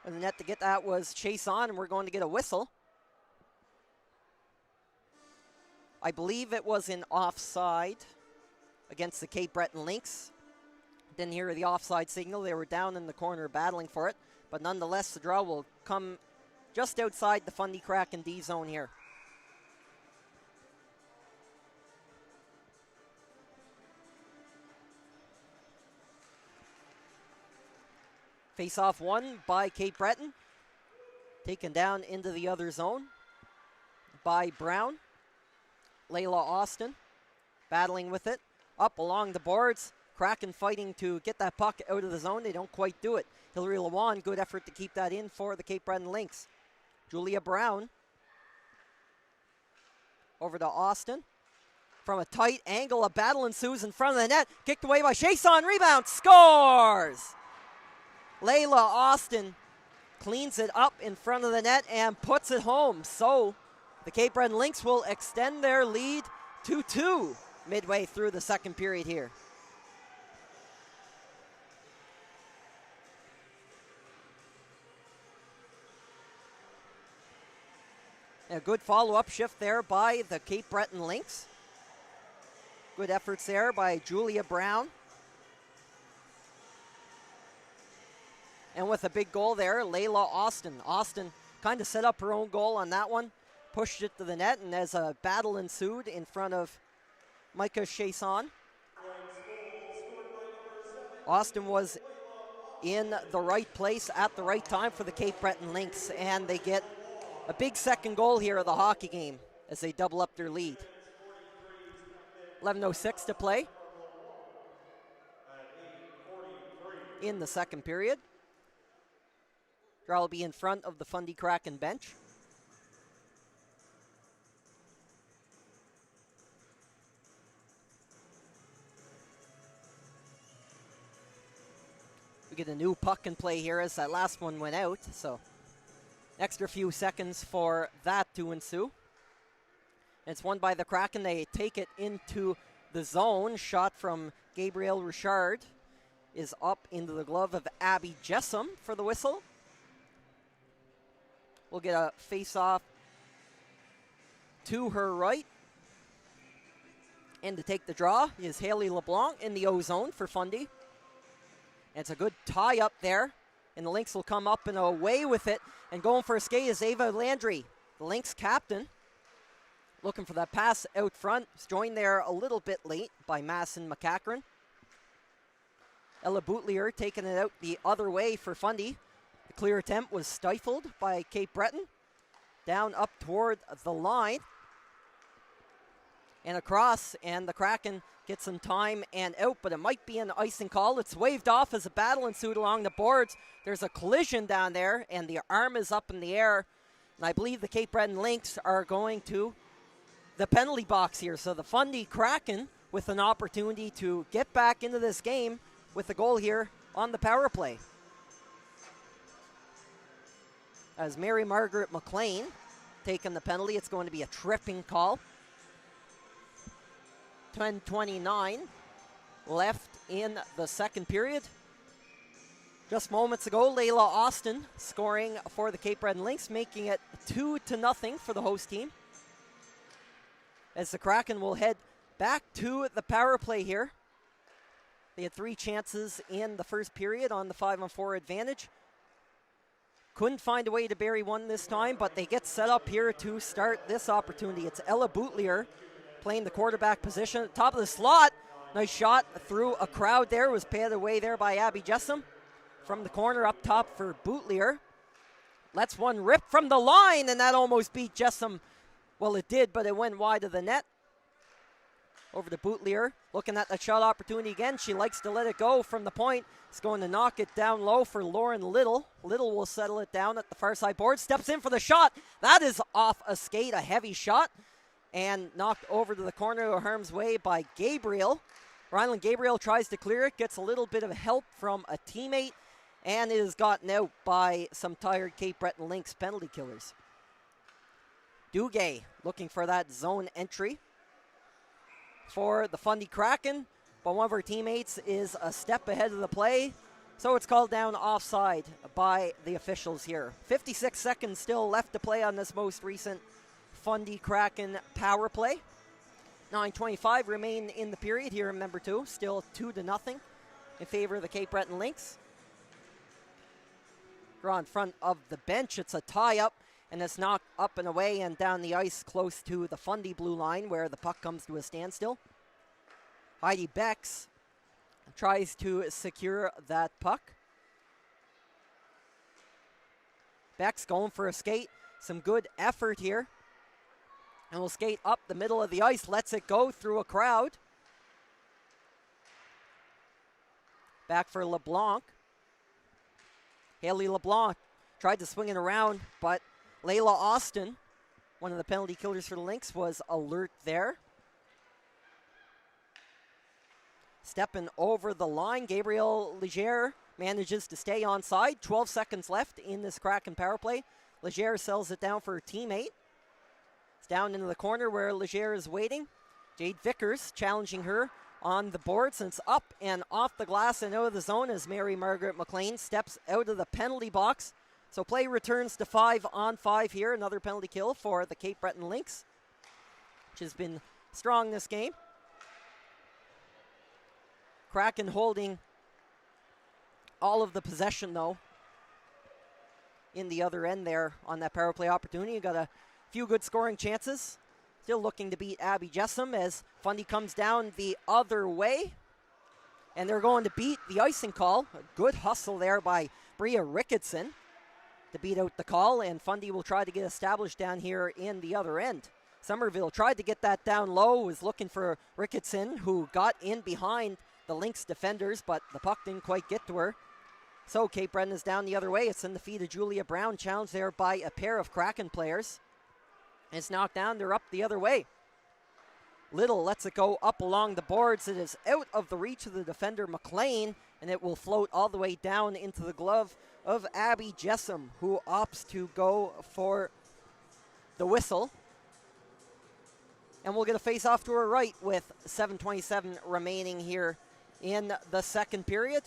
And the net to get that was Chasson, and we're going to get a whistle. I believe it was an offside against the Cape Breton Lynx. Didn't hear the offside signal. They were down in the corner battling for it. But nonetheless, the draw will come just outside the Fundy Kraken D zone here. Face-off won by Cape Breton. Taken down into the other zone by Brown. Layla Austin battling with it. Up along the boards. Kraken fighting to get that puck out of the zone. They don't quite do it. Hillary Lewan, good effort to keep that in for the Cape Breton Lynx. Julia Brown. Over to Austin. From a tight angle, a battle ensues in front of the net. Kicked away by Chasson. Rebound. Scores! Layla Austin cleans it up in front of the net and puts it home. So the Cape Breton Lynx will extend their lead to 2 midway through the second period here. A good follow-up shift there by the Cape Breton Lynx. Good efforts there by Julia Brown. And with a big goal there, Layla Austin. Austin kind of set up her own goal on that one. Pushed it to the net, and as a battle ensued in front of Micah Chasson. Austin was in the right place at the right time for the Cape Breton Lynx, and they get a big second goal here of the hockey game as they double up their lead. 11:06 to play in the second period. Draw will be in front of the Fundy Kraken bench. We get a new puck in play here as that last one went out, so extra few seconds for that to ensue. It's won by the Kraken. They take it into the zone. Shot from Gabriel Richard is up into the glove of Abby Jessam for the whistle. We'll get a face-off to her right. And to take the draw is Haley LeBlanc in the O-zone for Fundy. And it's a good tie up there. And the Lynx will come up and away with it. And going for a skate is Ava Landry, the Lynx captain. Looking for that pass out front. It's joined there a little bit late by Masson McCachran. Ella Boutlier taking it out the other way for Fundy. The clear attempt was stifled by Cape Breton. Down up toward the line. And across, and the Kraken get some time and out, but it might be an icing call. It's waved off as a battle ensued along the boards. There's a collision down there, and the arm is up in the air. And I believe the Cape Breton Lynx are going to the penalty box here. So the Fundy Kraken with an opportunity to get back into this game with a goal here on the power play. As Mary Margaret McLean taking the penalty, it's going to be a tripping call. 10:29 left in the second period. Just moments ago, Layla Austin scoring for the Cape Breton Lynx, making it 2-0 for the host team. As the Kraken will head back to the power play here. They had 3 chances in the first period on the 5-on-4 advantage. Couldn't find a way to bury one this time, but they get set up here to start this opportunity. It's Ella Boutlier playing the quarterback position at the top of the slot. Nice shot through a crowd there. Was paid away there by Abby Jessam. From the corner up top for Boutlier. Lets one rip from the line, and that almost beat Jessam. Well, it did, but it went wide of the net. Over to Boutlier. Looking at that shot opportunity again. She likes to let it go from the point. It's going to knock it down low for Lauren Little. Little will settle it down at the far side board. Steps in for the shot. That is off a skate, a heavy shot. And knocked over to the corner of harm's way by Gabriel. Rylan Gabriel tries to clear it, gets a little bit of help from a teammate, and it is gotten out by some tired Cape Breton Lynx penalty killers. Duguay looking for that zone entry for the Fundy Kraken, but one of our teammates is a step ahead of the play, so it's called down offside by the officials here. 56 seconds still left to play on this most recent Fundy Kraken power play. 9:25 remain in the period here in Member 2. Still 2-0 in favor of the Cape Breton Lynx. Draw in front of the bench. It's a tie-up, and it's knocked up and away and down the ice close to the Fundy blue line where the puck comes to a standstill. Heidi Becks tries to secure that puck. Becks going for a skate. Some good effort here. And will skate up the middle of the ice, lets it go through a crowd. Back for LeBlanc. Haley LeBlanc tried to swing it around, but Layla Austin, one of the penalty killers for the Lynx, was alert there. Stepping over the line, Gabriel Leger manages to stay onside. 12 seconds left in this Kraken power play. Leger sells it down for her teammate. Down into the corner where Leger is waiting. Jade Vickers challenging her on the boards, and it's up and off the glass and out of the zone as Mary Margaret McLean steps out of the penalty box. So play returns to 5-on-5 here. Another penalty kill for the Cape Breton Lynx, which has been strong this game. Kraken holding all of the possession, though, in the other end there on that power play opportunity. You got a few good scoring chances. Still looking to beat Abby Jessam as Fundy comes down the other way. And they're going to beat the icing call. A good hustle there by Bria Ricketson to beat out the call, and Fundy will try to get established down here in the other end. Somerville tried to get that down low, was looking for Ricketson, who got in behind the Lynx defenders, but the puck didn't quite get to her. So Cape Breton is down the other way. It's in the feet of Julia Brown, challenged there by a pair of Kraken players. It's knocked down, they're up the other way. Little lets it go up along the boards. It is out of the reach of the defender, McLean, and it will float all the way down into the glove of Abby Jessam, who opts to go for the whistle. And we'll get a face-off to her right with 7:27 remaining here in the second period.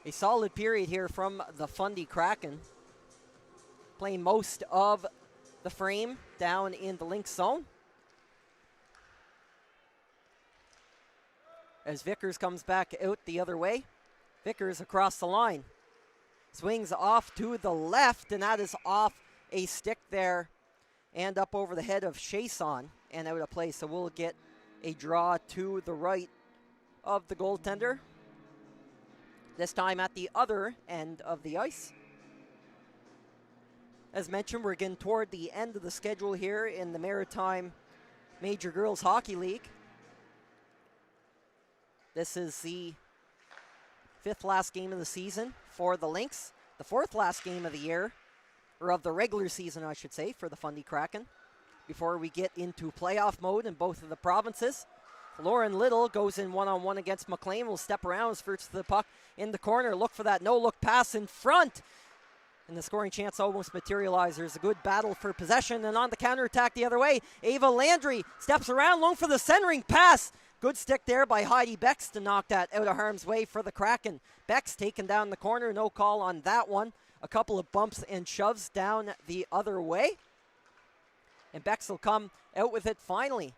A solid period here from the Fundy Kraken, playing most of the frame down in the Lynx zone. As Vickers comes back out the other way. Vickers across the line. Swings off to the left, and that is off a stick there and up over the head of Chason and out of play. So we'll get a draw to the right of the goaltender. This time at the other end of the ice. As mentioned, we're getting toward the end of the schedule here in the Maritime Major Girls Hockey League. This is the fifth last game of the season for the Lynx. The fourth last game of the year, or of the regular season, I should say, for the Fundy Kraken. Before we get into playoff mode in both of the provinces. Lauren Little goes in one-on-one against McLean. Will step around, first to the puck in the corner. Look for that no-look pass in front. And the scoring chance almost materializes. There's a good battle for possession. And on the counterattack the other way, Ava Landry steps around, looking for the centering pass. Good stick there by Heidi Becks to knock that out of harm's way for the Kraken. Becks taken down the corner. No call on that one. A couple of bumps and shoves down the other way. And Becks will come out with it finally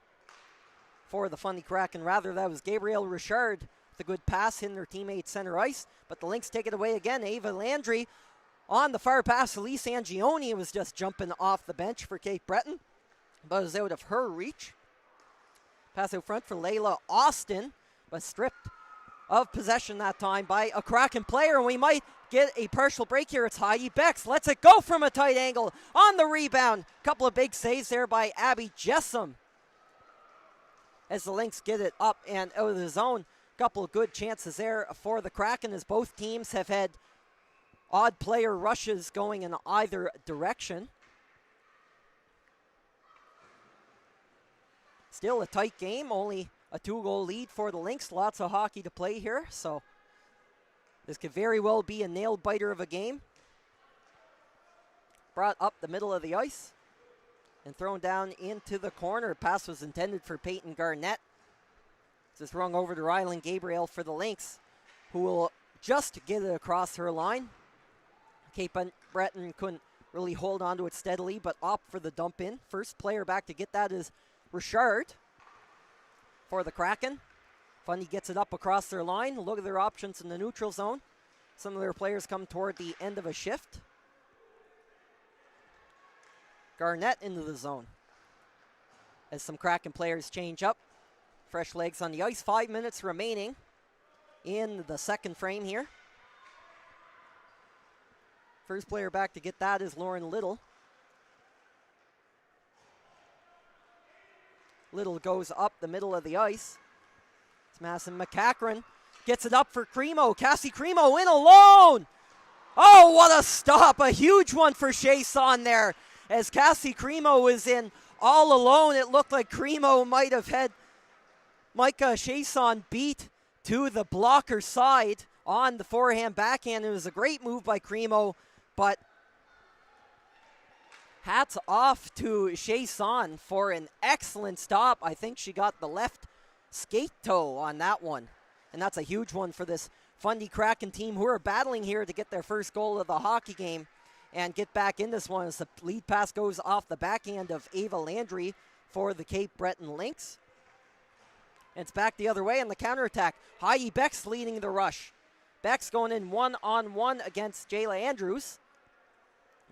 for the Fundy Kraken. Rather, that was Gabrielle Richard with a good pass hitting her teammate center ice. But the Lynx take it away again. Ava Landry on the far pass. Elise Angioni was just jumping off the bench for Cape Breton, but is out of her reach. Pass out front for Layla Austin, but stripped of possession that time by a Kraken player, and we might get a partial break here. It's Heidi Becks. Lets it go from a tight angle on the rebound. Couple of big saves there by Abby Jessam as the Lynx get it up and out of the zone. Couple of good chances there for the Kraken, as both teams have had odd player rushes going in either direction. Still a tight game, only a 2-goal lead for the Lynx. Lots of hockey to play here, so this could very well be a nail-biter of a game. Brought up the middle of the ice and thrown down into the corner. Pass was intended for Peyton Garnett. Just rung over to Rylan Gabriel for the Lynx, who will just get it across her line. Cape Breton couldn't really hold on to it steadily, but opt for the dump in. First player back to get that is Richard for the Kraken. Fundy gets it up across their line. Look at their options in the neutral zone. Some of their players come toward the end of a shift. Garnett into the zone as some Kraken players change up. Fresh legs on the ice. 5 minutes remaining in the second frame here. First player back to get that is Lauren Little. Little goes up the middle of the ice. It's Madison McCachran. Gets it up for Cremo. Cassie Cremo in alone. Oh, what a stop. A huge one for Chason there. As Cassie Cremo was in all alone, it looked like Cremo might have had Micah Chason beat to the blocker side on the forehand backhand. It was a great move by Cremo, but hats off to Chason for an excellent stop. I think she got the left skate toe on that one. And that's a huge one for this Fundy Kraken team, who are battling here to get their first goal of the hockey game and get back in this one, as the lead pass goes off the backhand of Ava Landry for the Cape Breton Lynx. And it's back the other way on the counterattack. Heidi Becks leading the rush. Becks going in one-on-one against Jayla Andrews.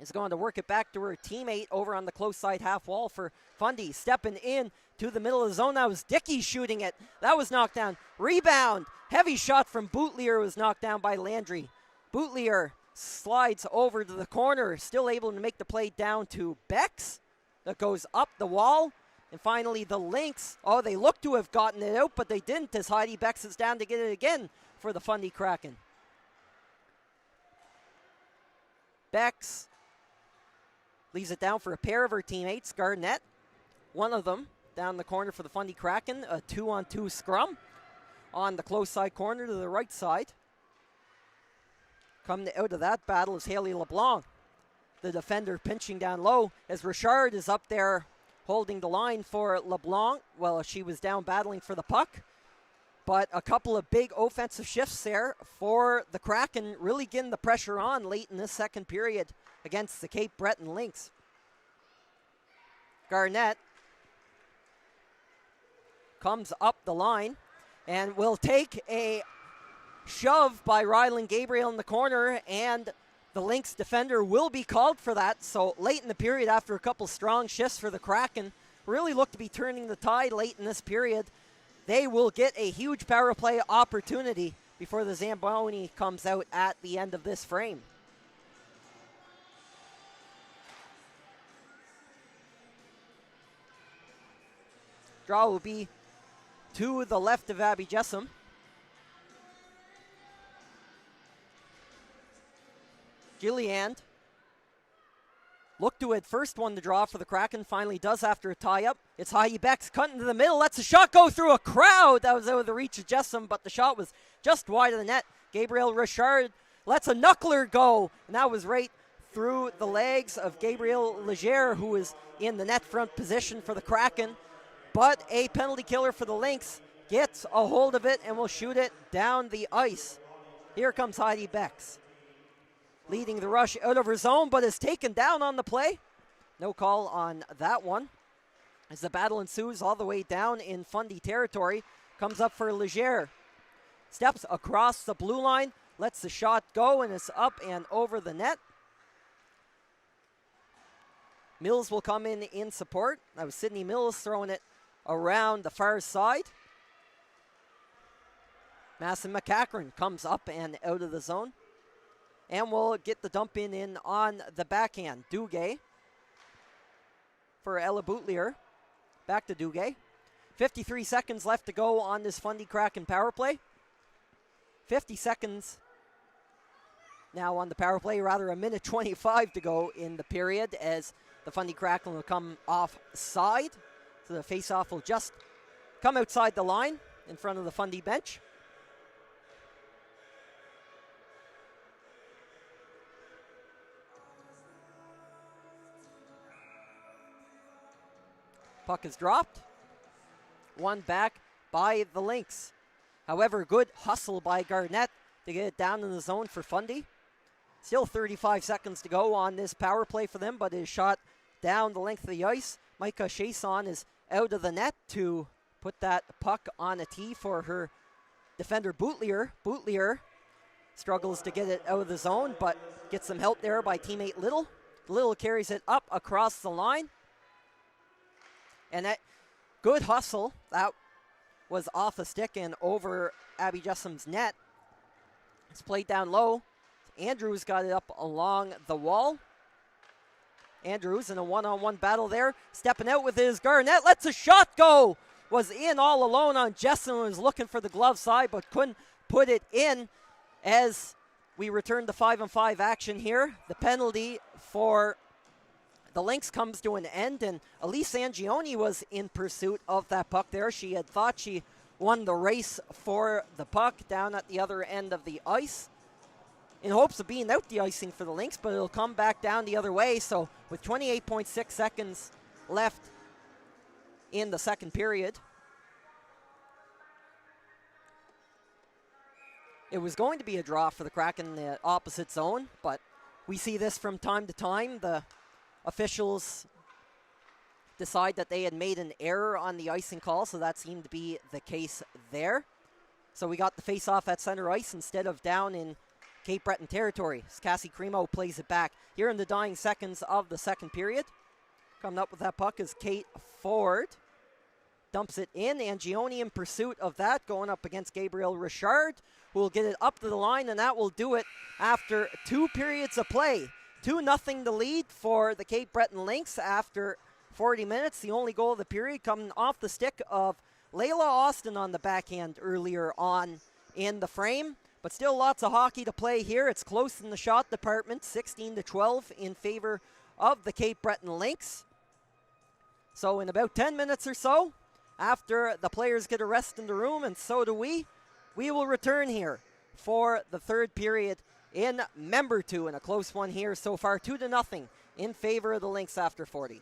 is going to work it back to her teammate over on the close side half wall for Fundy. Stepping in to the middle of the zone. That was Dickey shooting it. That was knocked down. Rebound. Heavy shot from Boutlier was knocked down by Landry. Boutlier slides over to the corner. Still able to make the play down to Bex. That goes up the wall. And finally the Lynx. Oh, they look to have gotten it out, but they didn't as Heidi Bex is down to get it again for the Fundy Kraken. Bex leaves it down for a pair of her teammates. Garnett, one of them, down the corner for the Fundy Kraken. A 2-on-2 scrum on the close side corner to the right side. Coming out of that battle is Haley LeBlanc, the defender, pinching down low as Richard is up there holding the line for LeBlanc. Well, she was down battling for the puck. But a couple of big offensive shifts there for the Kraken, really getting the pressure on late in this second period against the Cape Breton Lynx. Garnett comes up the line and will take a shove by Rylan Gabriel in the corner, and the Lynx defender will be called for that. So late in the period, after a couple strong shifts for the Kraken, really look to be turning the tide late in this period. They will get a huge power play opportunity before the Zamboni comes out at the end of this frame. Draw will be to the left of Abby Jessom. Gilliand looked to it first one to draw for the Kraken, finally does after a tie-up. It's Heidi Bex cutting to the middle, lets a shot go through a crowd. That was out of the reach of Jessom, but the shot was just wide of the net. Gabriel Richard lets a knuckler go, and that was right through the legs of Gabriel Legere, who is in the net front position for the Kraken. But a penalty killer for the Lynx gets a hold of it and will shoot it down the ice. Here comes Heidi Bex, leading the rush out of her zone, but is taken down on the play. No call on that one. As the battle ensues all the way down in Fundy territory, comes up for Legere. Steps across the blue line, lets the shot go, and it's up and over the net. Mills will come in support. That was Sydney Mills throwing it around the far side. Masson McCachran comes up and out of the zone. And we'll get the dump in on the backhand. Duguay for Ella Boutlier. Back to Duguay. 53 seconds left to go on this Fundy Kraken power play. 50 seconds now on the power play, rather a minute 25 to go in the period, as the Fundy Kraken will come offside. So the face-off will just come outside the line in front of the Fundy bench. Puck is dropped. One back by the Lynx. However, good hustle by Garnett to get it down in the zone for Fundy. Still 35 seconds to go on this power play for them, but it is shot down the length of the ice. Micah Chason is out of the net to put that puck on a tee for her defender Boutlier. Boutlier struggles to get it out of the zone, but gets some help there by teammate Little. Little carries it up across the line. And that good hustle, that was off a stick and over Abby Jessom's net. It's played down low. Andrews got it up along the wall. Andrews in a one-on-one battle there. Stepping out with his Garnett, lets a shot go. Was in all alone on Jessom, was looking for the glove side, but couldn't put it in. As we return to 5-on-5 action here, the penalty for the Lynx comes to an end, and Elise Angioni was in pursuit of that puck there. She had thought she won the race for the puck down at the other end of the ice in hopes of being out the icing for the Lynx, but it'll come back down the other way. So with 28.6 seconds left in the second period, it was going to be a draw for the Kraken in the opposite zone, but we see this from time to time. The officials decide that they had made an error on the icing call, so that seemed to be the case there. So we got the face-off at center ice instead of down in Cape Breton territory as Cassie Cremo plays it back here in the dying seconds of the second period. Coming up with that puck is Kate Ford. Dumps it in. Angioni in pursuit of that, going up against Gabriel Richard, who will get it up to the line, and that will do it after 2 periods of play. 2-0 the lead for the Cape Breton Lynx after 40 minutes. The only goal of the period coming off the stick of Layla Austin on the backhand earlier on in the frame. But still lots of hockey to play here. It's close in the shot department, 16-12 in favor of the Cape Breton Lynx. So in about 10 minutes or so, after the players get a rest in the room, and so do we will return here for the third period in Member 2, and a close one here so far, 2-0 in favor of the Lynx after 40.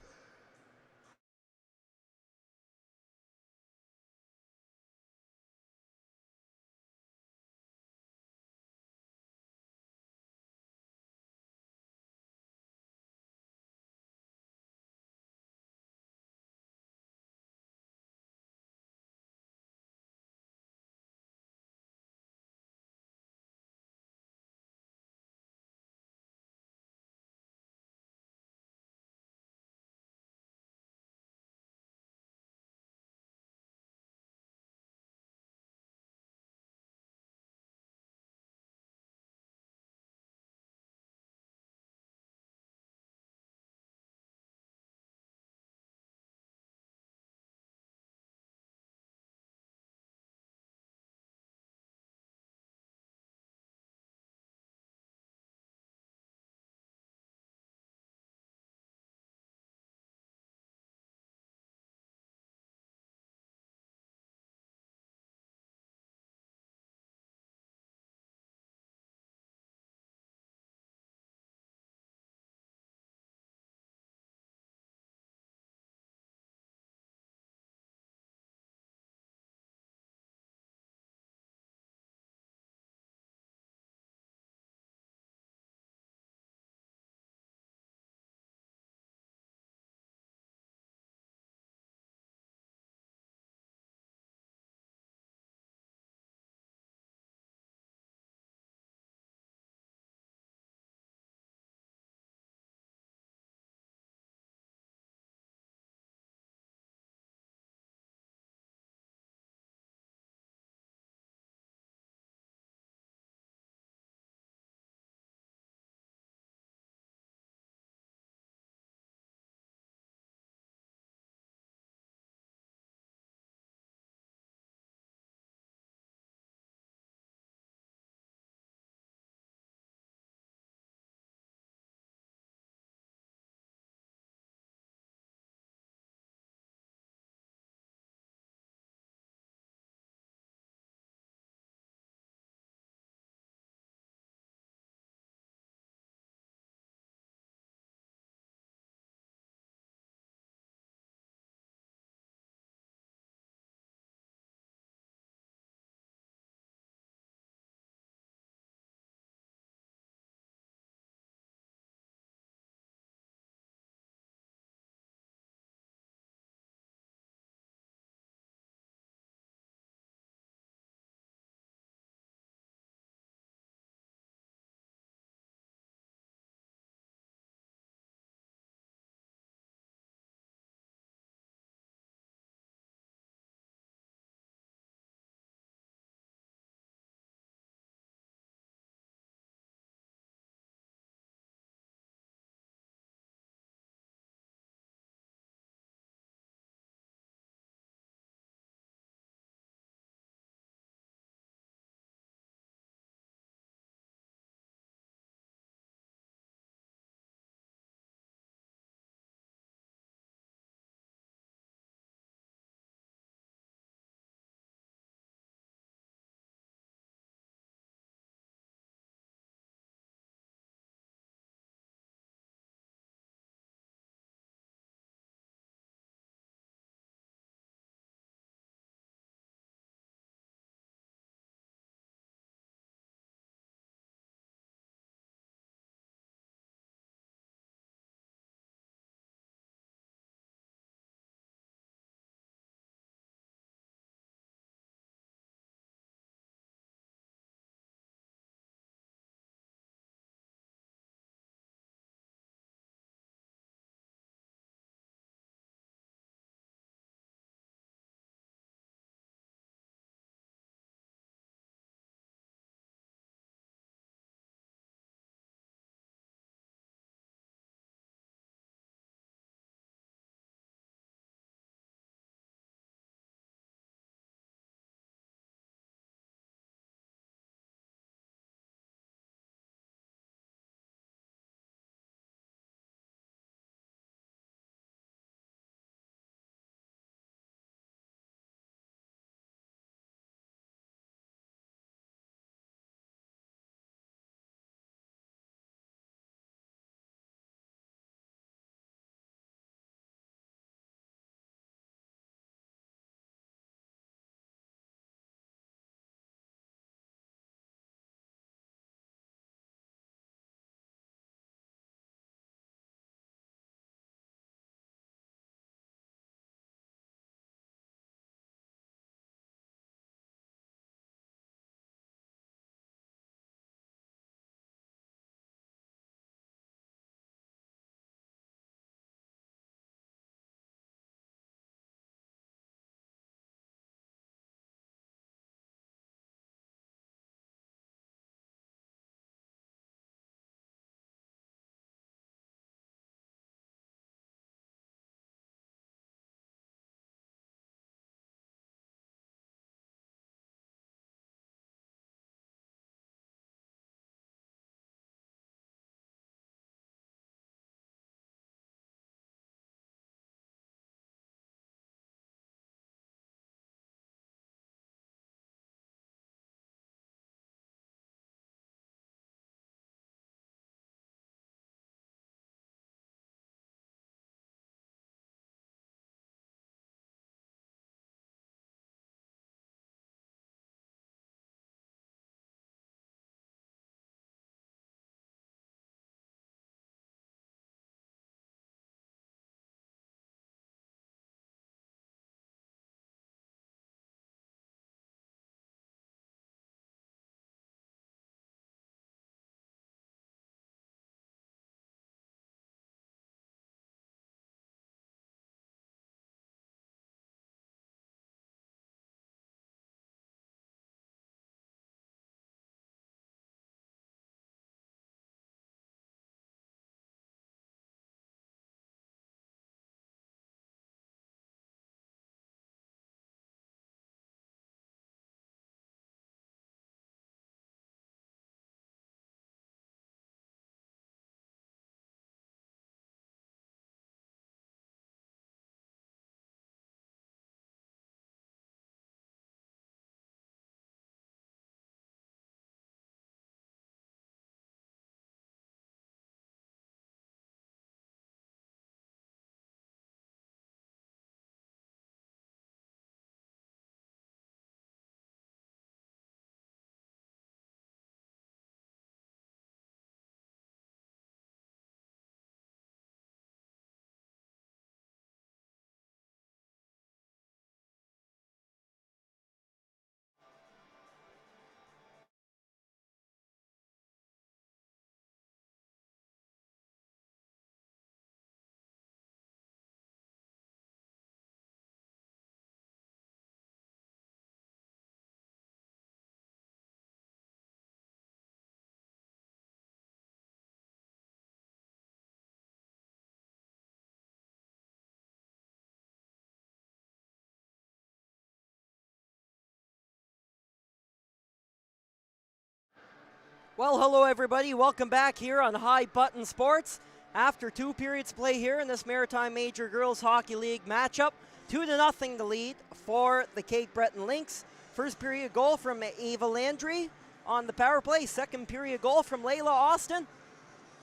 Well, hello everybody. Welcome back here on High Button Sports. After 2 periods play here in this Maritime Major Girls Hockey League matchup, 2-0 the lead for the Cape Breton Lynx. First period goal from Ava Landry on the power play. Second period goal from Layla Austin.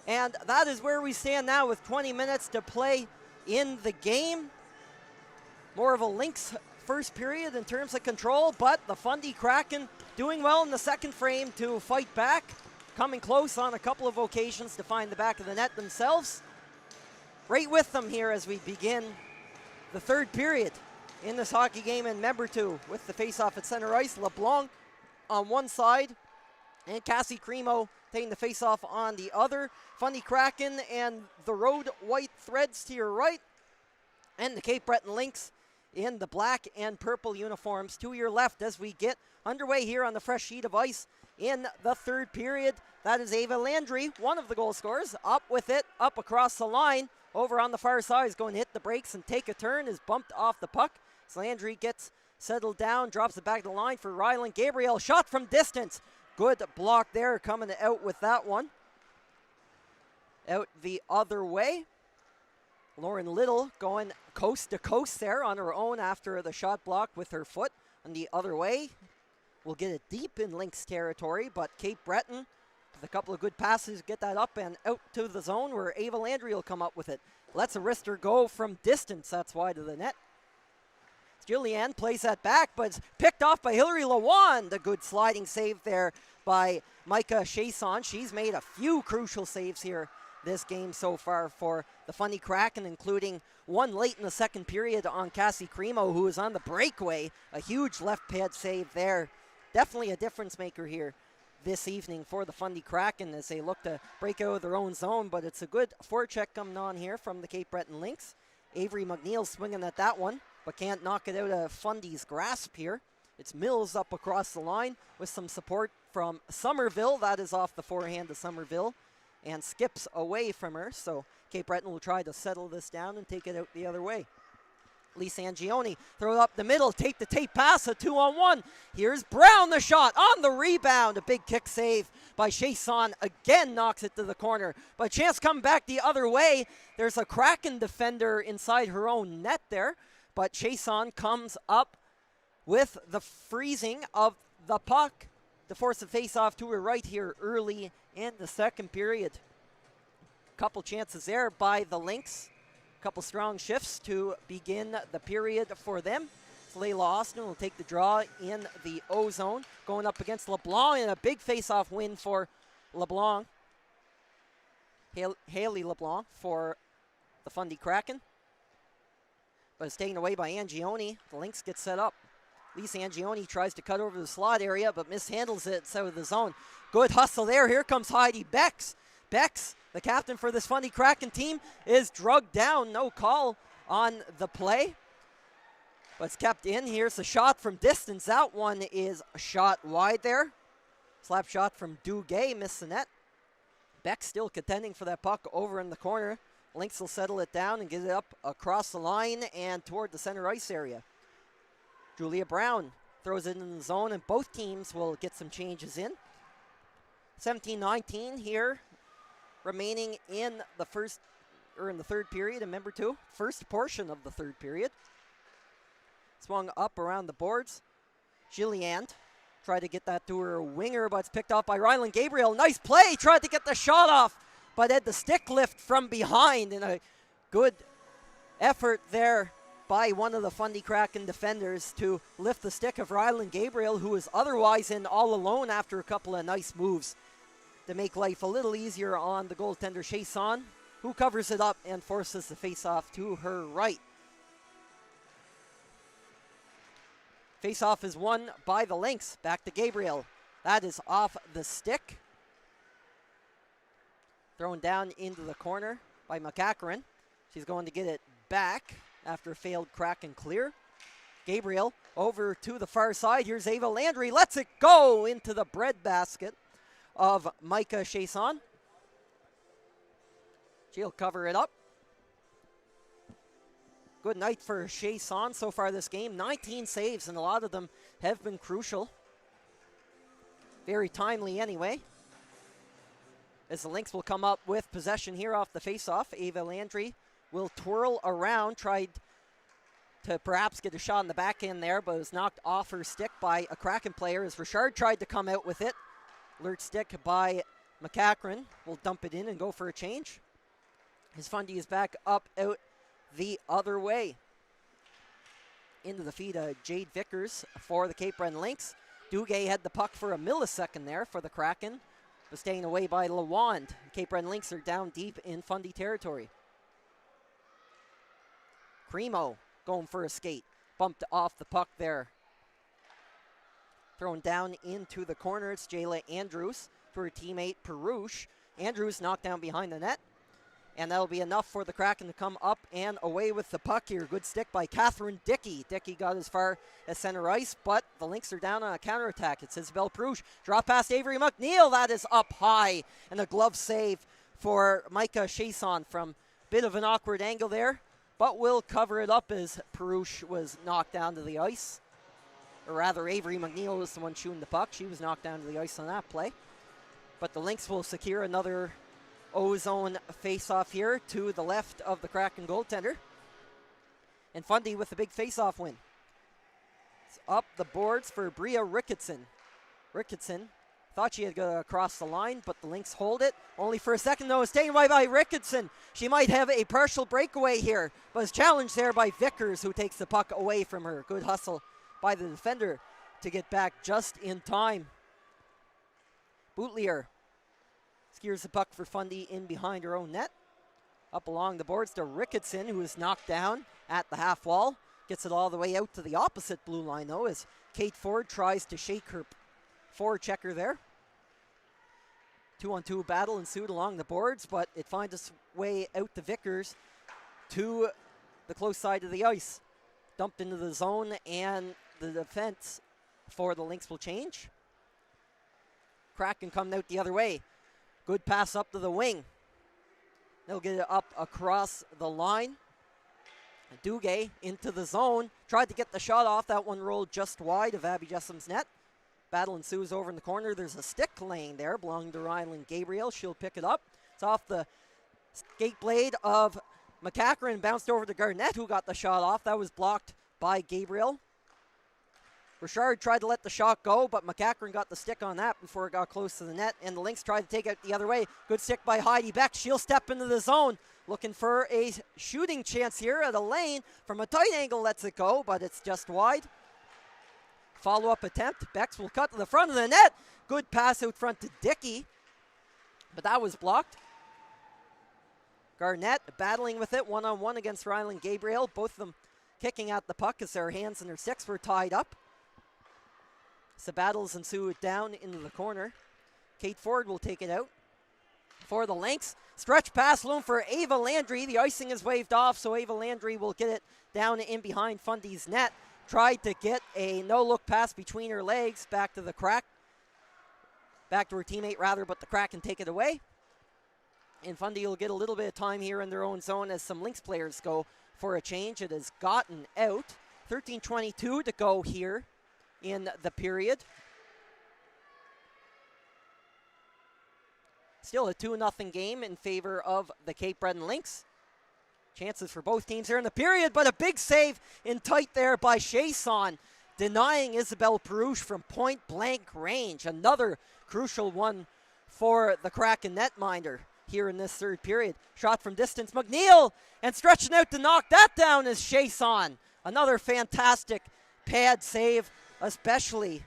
And that is where we stand now with 20 minutes to play in the game. More of a Lynx first period in terms of control, but the Fundy Kraken doing well in the second frame to fight back. Coming close on a couple of occasions to find the back of the net themselves. Right with them here as we begin the third period in this hockey game in Member 2 with the face-off at center ice. LeBlanc on one side and Cassie Cremo taking the face-off on the other. Fundy Kraken and the Road White Threads to your right. And the Cape Breton Lynx in the black and purple uniforms to your left as we get underway here on the fresh sheet of ice in the third period. That is Ava Landry, one of the goal scorers, up with it, up across the line. Over on the far side is going to hit the brakes and take a turn, is bumped off the puck. So Landry gets settled down, drops it back to the line for Rylan Gabriel. Shot from distance. Good block there, coming out with that one. Out the other way. Lauren Little going coast to coast there on her own after the shot block with her foot. On the other way, we'll get it deep in Lynx territory, but Cape Breton with a couple of good passes get that up and out to the zone where Ava Landry will come up with it. Lets a wrister go from distance. That's wide of the net. Julianne plays that back, but it's picked off by Hillary Lawand. A good sliding save there by Micah Chason. She's made a few crucial saves here this game so far for the Fundy Kraken, including one late in the second period on Cassie Cremo, who is on the breakaway. A huge left pad save there. Definitely a difference maker here this evening for the Fundy Kraken as they look to break out of their own zone, but it's a good forecheck coming on here from the Cape Breton Lynx. Avery McNeil swinging at that one, but can't knock it out of Fundy's grasp here. It's Mills up across the line with some support from Somerville. That is off the forehand to Somerville and skips away from her. So Cape Breton will try to settle this down and take it out the other way. Lisa Angioni throw it up the middle, tape pass, a 2-on-1. Here's Brown, the shot on the rebound. A big kick save by Chason, again knocks it to the corner. But chance come back the other way. There's a Kraken defender inside her own net there. But Chason comes up with the freezing of the puck to force a face-off to her right here early in the second period. Couple chances there by the Lynx. Couple strong shifts to begin the period for them. So Layla Austin will take the draw in the O-zone. Going up against LeBlanc and a big face-off win for LeBlanc. Haley LeBlanc for the Fundy Kraken. But it's taken away by Angioni. The Lynx gets set up. Lisa Angioni tries to cut over the slot area, but mishandles it. It's out of the zone. Good hustle there. Here comes Heidi Becks. Becks, the captain for this Fundy Kraken team, is drugged down. No call on the play. But it's kept in. Here's a shot from distance. That one is a shot wide there. Slap shot from Duguay. Missed the net. Becks still contending for that puck over in the corner. Lynx will settle it down and get it up across the line and toward the center ice area. Julia Brown throws it in the zone, and both teams will get some changes in. 17-19 here, remaining in the third period in Member 2. First portion of the third period. Swung up around the boards. Gilliand tried to get that to her winger, but it's picked off by Rylan Gabriel. Nice play, tried to get the shot off, but had the stick lift from behind, and a good effort there by one of the Fundy Kraken defenders to lift the stick of Rylan Gabriel, who is otherwise in all alone after a couple of nice moves to make life a little easier on the goaltender Chason, who covers it up and forces the face-off to her right. Face-off is won by the Lynx. Back to Gabriel. That is off the stick. Thrown down into the corner by McCacaran. She's going to get it back after a failed Kraken clear. Gabriel over to the far side. Here's Ava Landry. Lets it go into the breadbasket of Micah Chason. She'll cover it up. Good night for Chason so far this game. 19 saves, and a lot of them have been crucial. Very timely anyway. as the Lynx will come up with possession here off the faceoff. Ava Landry will twirl around, tried to perhaps get a shot in the back end there, but was knocked off her stick by a Kraken player as Richard tried to come out with it. Alert stick by McCachran. Will dump it in and go for a change. His Fundy is back up out the other way. Into the feet of Jade Vickers for the Cape Breton Lynx. Duguay had the puck for a millisecond there for the Kraken, but staying away by Lawand. Cape Breton Lynx are down deep in Fundy territory. Cremo going for a skate. Bumped off the puck there. Thrown down into the corner. It's Jayla Andrews for her teammate Perouche. Andrews knocked down behind the net. And that'll be enough for the Kraken to come up and away with the puck here. Good stick by Catherine Dickey. Dickey got as far as center ice, but the Lynx are down on a counterattack. It's Isabel Perouche. Drop past Avery McNeil. That is up high. And a glove save for Micah Chason from a bit of an awkward angle there, but will cover it up as Perouche was knocked down to the ice. Or rather, Avery McNeil was the one shooting the puck. She was knocked down to the ice on that play. But the Lynx will secure another O-zone face-off here to the left of the Kraken goaltender. And Fundy with the big face-off win. It's up the boards for Bria Ricketson. Ricketson thought she had got across the line, but the Lynx hold it. Only for a second, though. It's taken away by Ricketson. She might have a partial breakaway here, but is challenged there by Vickers, who takes the puck away from her. Good hustle by the defender to get back just in time. Boutlier skewers the puck for Fundy in behind her own net. Up along the boards to Ricketson, who is knocked down at the half wall. Gets it all the way out to the opposite blue line, though, as Kate Ford tries to shake her forward checker there. 2-on-2 battle ensued along the boards, but it finds its way out to Vickers to the close side of the ice. Dumped into the zone, and the defense for the Lynx will change. Kraken coming out the other way. Good pass up to the wing. They'll get it up across the line. Duguay into the zone. Tried to get the shot off. That one rolled just wide of Abby Jessum's net. Battle ensues over in the corner. There's a stick laying there belonging to Rylan Gabriel. She'll pick it up. It's off the skate blade of McCachran. Bounced over to Garnett, who got the shot off. That was blocked by Gabriel. Richard tried to let the shot go, but McCachran got the stick on that before it got close to the net, and the Lynx tried to take it the other way. Good stick by Heidi Beck. She'll step into the zone, looking for a shooting chance here at a lane. From a tight angle, lets it go, but it's just wide. Follow-up attempt. Becks will cut to the front of the net. Good pass out front to Dickey, but that was blocked. Garnett battling with it one-on-one against Rylan Gabriel. Both of them kicking at the puck as their hands and their sticks were tied up. So battles ensue down into the corner. Kate Ford will take it out for the Lynx. Stretch pass loom for Ava Landry. The icing is waved off, so Ava Landry will get it down in behind Fundy's net. Tried to get a no-look pass between her legs back to the Back to her teammate, rather, but the Kraken take it away. And Fundy will get a little bit of time here in their own zone as some Lynx players go for a change. It has gotten out. 13:22 to go here in the period. Still a 2-0 game in favor of the Cape Breton Lynx. Chances for both teams here in the period, but a big save in tight there by Chason, denying Isabel Perouche from point-blank range. Another crucial one for the Kraken netminder here in this third period. Shot from distance, McNeil, and stretching out to knock that down is Chason. Another fantastic pad save, especially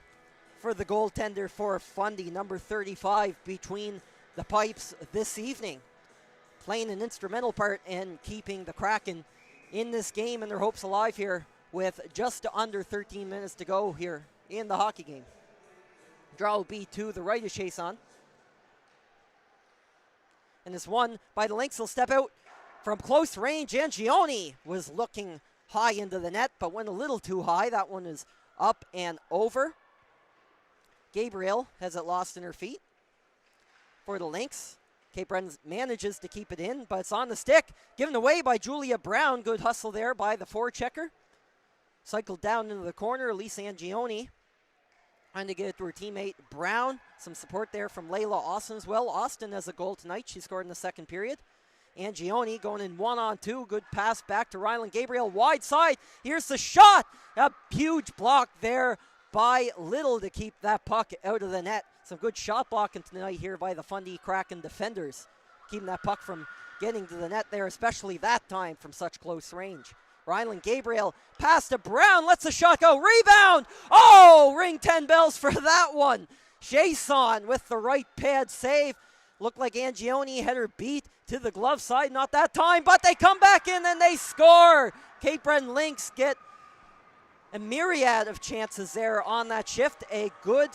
for the goaltender for Fundy, number 35, between the pipes this evening. Playing an instrumental part in keeping the Kraken in this game and their hopes alive here with just under 13 minutes to go here in the hockey game. Draw will be to the right of Chason. And this one by the Lynx will step out from close range. Angioni was looking high into the net, but went a little too high. That one is up and over. Gabriel has it lost in her feet for the Lynx. Cape Breton manages to keep it in, but it's on the stick. Given away by Julia Brown. Good hustle there by the forechecker. Cycled down into the corner. Elise Angioni Trying to get it to her teammate Brown. Some support there from Layla Austin as well. Austin has a goal tonight. She scored in the second period. Angioni going in 1-on-2. Good pass back to Rylan Gabriel. Wide side. Here's the shot. A huge block there by Little to keep that puck out of the net. Some good shot blocking tonight here by the Fundy Kraken defenders. Keeping that puck from getting to the net there, especially that time from such close range. Rylan Gabriel pass to Brown, lets the shot go, rebound! Oh, ring 10 bells for that one. Jason with the right pad save. Looked like Angioni had her beat to the glove side, not that time, but they come back in and they score. Cape Breton Lynx get a myriad of chances there on that shift. A good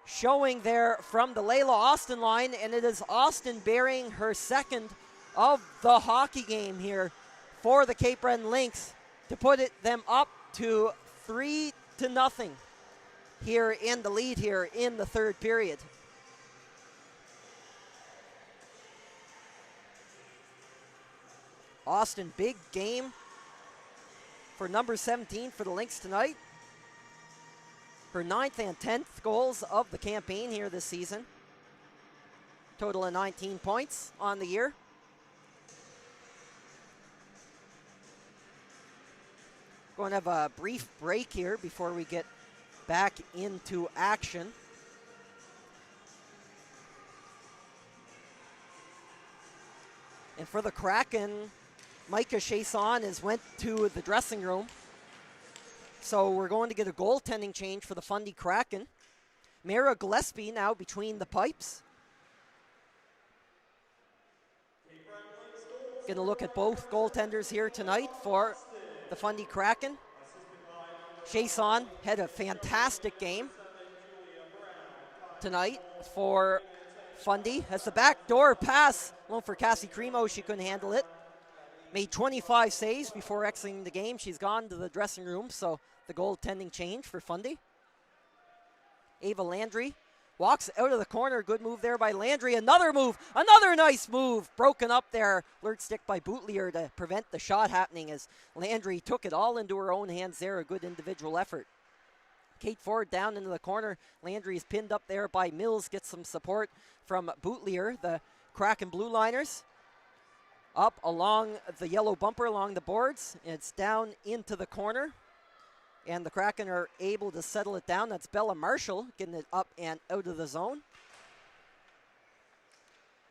showing there from the Layla Austin line, and it is Austin bearing her second of the hockey game here for the Cape Breton Lynx to put them up to 3-0 here in the lead here in the third period. Austin, big game for number 17 for the Lynx tonight. Her 9th and 10th goals of the campaign here this season. Total of 19 points on the year. Going to have a brief break here before we get back into action. And for the Kraken, Micah Chason has went to the dressing room. So we're going to get a goaltending change for the Fundy Kraken. Mara Gillespie now between the pipes. Going to look at both goaltenders here tonight for the Fundy Kraken. Chason had a fantastic game tonight for Fundy. Has the backdoor pass, one for Cassie Cremo, she couldn't handle it. Made 25 saves before exiting the game. She's gone to the dressing room, so the goaltending change for Fundy. Ava Landry walks out of the corner. Good move there by Landry. Another move. Another nice move. Broken up there. Alert stick by Bootlier to prevent the shot happening as Landry took it all into her own hands there. A good individual effort. Kate Ford down into the corner. Landry is pinned up there by Mills. Gets some support from Bootlier. The Kraken Blue Liners up along the yellow bumper along the boards. It's down into the corner. And the Kraken are able to settle it down. That's Bella Marshall getting it up and out of the zone.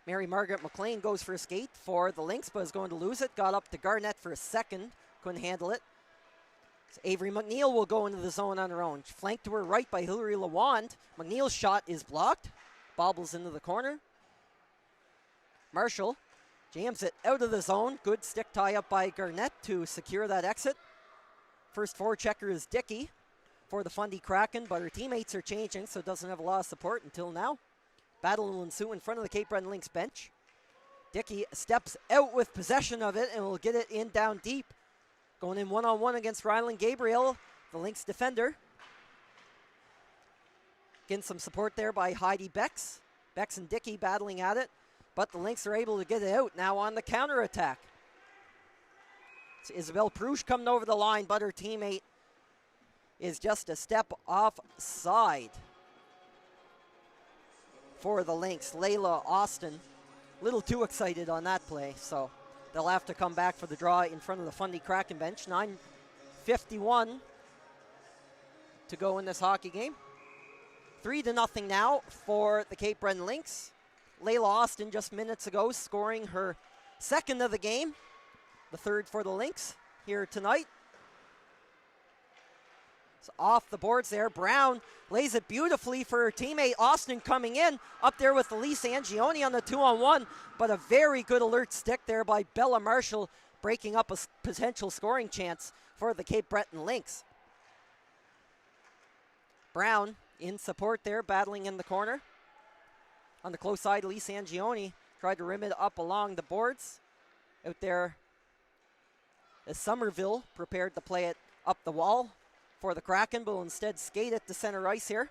Mary Margaret McLean goes for a skate for the Lynx, but is going to lose it. Got up to Garnett for a second. Couldn't handle it. So Avery McNeil will go into the zone on her own. Flanked to her right by Hillary LaWand. McNeil's shot is blocked. Bobbles into the corner. Marshall jams it out of the zone. Good stick tie up by Garnett to secure that exit. First forechecker is Dickey for the Fundy Kraken, but her teammates are changing, so doesn't have a lot of support until now. Battle will ensue in front of the Cape Breton Lynx bench. Dickey steps out with possession of it and will get it in down deep. Going in one-on-one against Rylan Gabriel, the Lynx defender. Getting some support there by Heidi Bex. Bex and Dickey battling at it, but the Lynx are able to get it out now on the counterattack. It's Isabel Prouche coming over the line, but her teammate is just a step offside for the Lynx. Layla Austin, a little too excited on that play, so they'll have to come back for the draw in front of the Fundy Kraken bench. 9:51 to go in this hockey game. 3-0 now for the Cape Breton Lynx. Layla Austin just minutes ago scoring her second of the game. The third for the Lynx here tonight. So off the boards there. Brown lays it beautifully for her teammate. Austin coming in. Up there with Elise Angioni on the 2-on-1. But a very good alert stick there by Bella Marshall, breaking up a potential scoring chance for the Cape Breton Lynx. Brown in support there, battling in the corner. On the close side, Elise Angioni tried to rim it up along the boards. Out there, as Somerville prepared to play it up the wall for the Kraken, but will instead skate it to center ice here.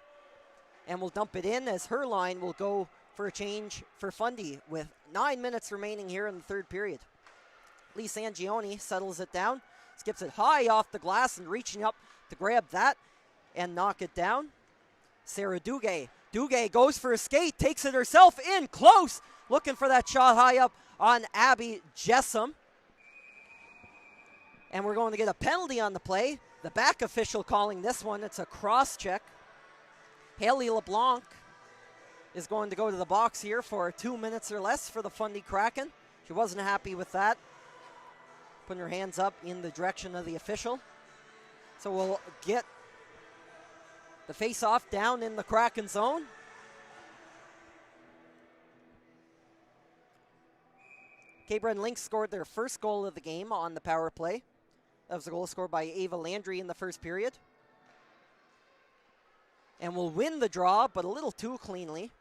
And will dump it in as her line will go for a change for Fundy with 9 minutes remaining here in the third period. Lisa Angioni settles it down, skips it high off the glass and reaching up to grab that and knock it down. Sarah Duguay. Duguay goes for a skate, takes it herself in close, looking for that shot high up on Abby Jessom. And we're going to get a penalty on the play. The back official calling this one. It's a cross check. Haley LeBlanc is going to go to the box here for 2 minutes or less for the Fundy Kraken. She wasn't happy with that. Putting her hands up in the direction of the official. So we'll get the face-off down in the Kraken zone. Cape Breton Lynx scored their first goal of the game on the power play. That was a goal scored by Ava Landry in the first period. And will win the draw, but a little too cleanly.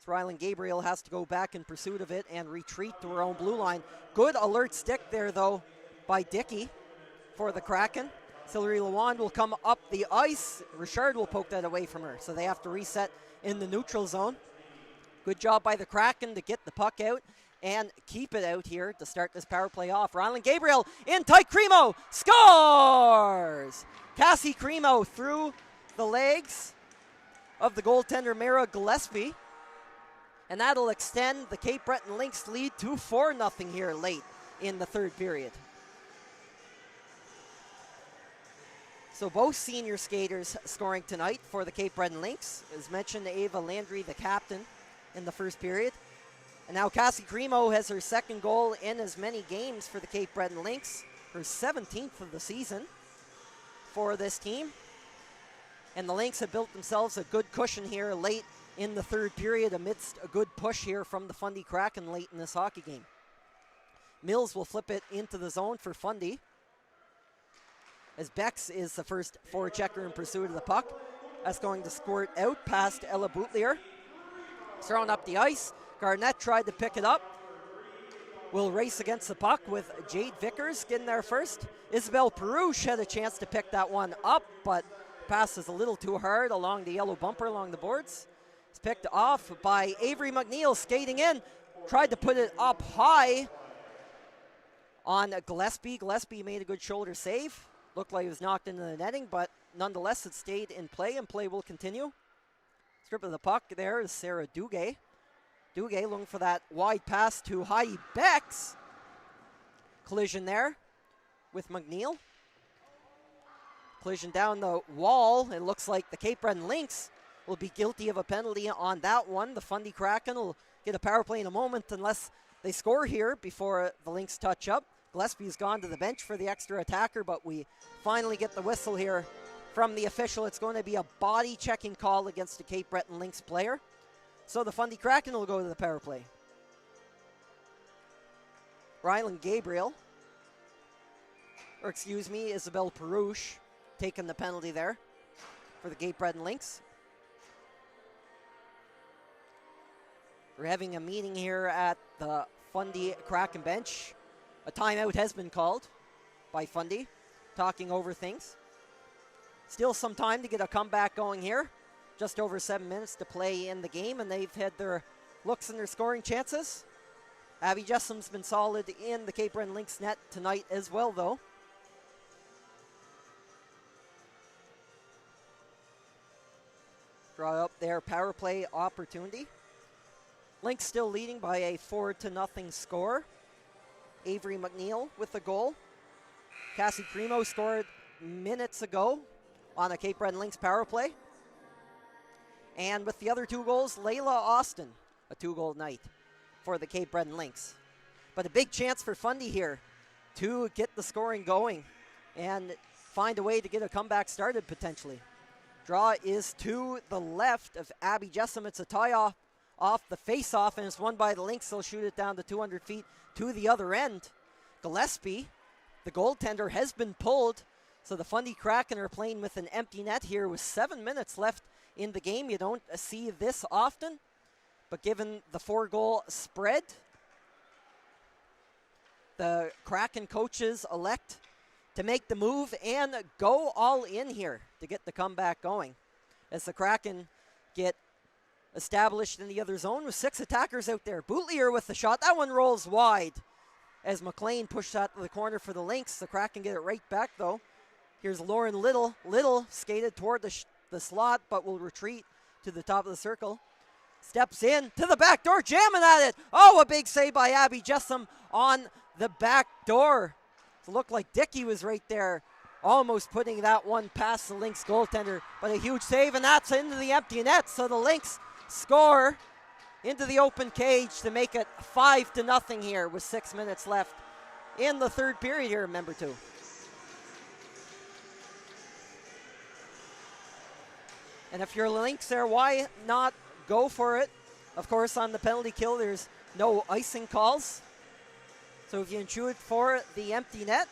So Rylan Gabriel has to go back in pursuit of it and retreat to her own blue line. Good alert stick there, though, by Dickey for the Kraken. Hillary Lawand will come up the ice. Richard will poke that away from her, so they have to reset in the neutral zone. Good job by the Kraken to get the puck out and keep it out here to start this power play off. Rylan Gabriel in tight. Cremo scores! Cassie Cremo through the legs of the goaltender Mara Gillespie. And that'll extend the Cape Breton Lynx lead to 4-0 here late in the third period. So both senior skaters scoring tonight for the Cape Breton Lynx. As mentioned, Ava Landry, the captain, in the first period. And now Cassie Cremo has her second goal in as many games for the Cape Breton Lynx. Her 17th of the season for this team. And the Lynx have built themselves a good cushion here late in the third period amidst a good push here from the Fundy Kraken late in this hockey game. Mills will flip it into the zone for Fundy, as Bex is the first forward checker in pursuit of the puck. That's going to squirt out past Ella Boutlier. Thrown up the ice. Garnett tried to pick it up. Will race against the puck with Jade Vickers getting there first. Isabel Perouche had a chance to pick that one up, but pass is a little too hard along the yellow bumper along the boards. It's picked off by Avery McNeil skating in. Tried to put it up high on Gillespie. Gillespie made a good shoulder save. Looked like it was knocked into the netting, but nonetheless it stayed in play, and play will continue. Strip of the puck there is Sarah Duguay. Duguay looking for that wide pass to Heidi Bex. Collision there with McNeil. Collision down the wall. It looks like the Cape Breton Lynx will be guilty of a penalty on that one. The Fundy Kraken will get a power play in a moment unless they score here before the Lynx touch up. Gillespie's gone to the bench for the extra attacker, but we finally get the whistle here from the official. It's going to be a body checking call against the Cape Breton Lynx player. So the Fundy Kraken will go to the power play. Rylan Gabriel, or excuse me, Isabel Perouche taking the penalty there for the Cape Breton Lynx. We're having a meeting here at the Fundy Kraken bench. A timeout has been called by Fundy, talking over things. Still some time to get a comeback going here. Just over 7 minutes to play in the game, and they've had their looks and their scoring chances. Abby Jessom's been solid in the Cape Breton Lynx net tonight as well, though. Draw up their power play opportunity. Lynx still leading by a 4-0 score. Avery McNeil with the goal. Cassie Cremo scored minutes ago on a Cape Breton Lynx power play. And with the other two goals, Layla Austin, a 2-goal night for the Cape Breton Lynx. But a big chance for Fundy here to get the scoring going and find a way to get a comeback started potentially. Draw is to the left of Abby Jessom. It's a tie off the face-off, and it's won by the Lynx. They'll shoot it down to 200 feet to the other end. Gillespie, the goaltender, has been pulled, so the Fundy Kraken are playing with an empty net here with 7 minutes left in the game. You don't see this often, but given the 4-goal spread, the Kraken coaches elect to make the move and go all in here to get the comeback going. As the Kraken get established in the other zone with 6 attackers out there. Boutlier with the shot. That one rolls wide as McLean pushed that to the corner for the Lynx. The Kraken get it right back, though. Here's Lauren Little. Little skated toward the slot, but will retreat to the top of the circle. Steps in to the back door, jamming at it. Oh, a big save by Abby Jessam on the back door. It looked like Dickey was right there, almost putting that one past the Lynx goaltender. But a huge save, and that's into the empty net. So the Lynx score into the open cage to make it 5-0 here with 6 minutes left in the third period here in member 2. And if you're Lynx there, why not go for it? Of course, on the penalty kill, there's no icing calls. So if you shoot for the empty net,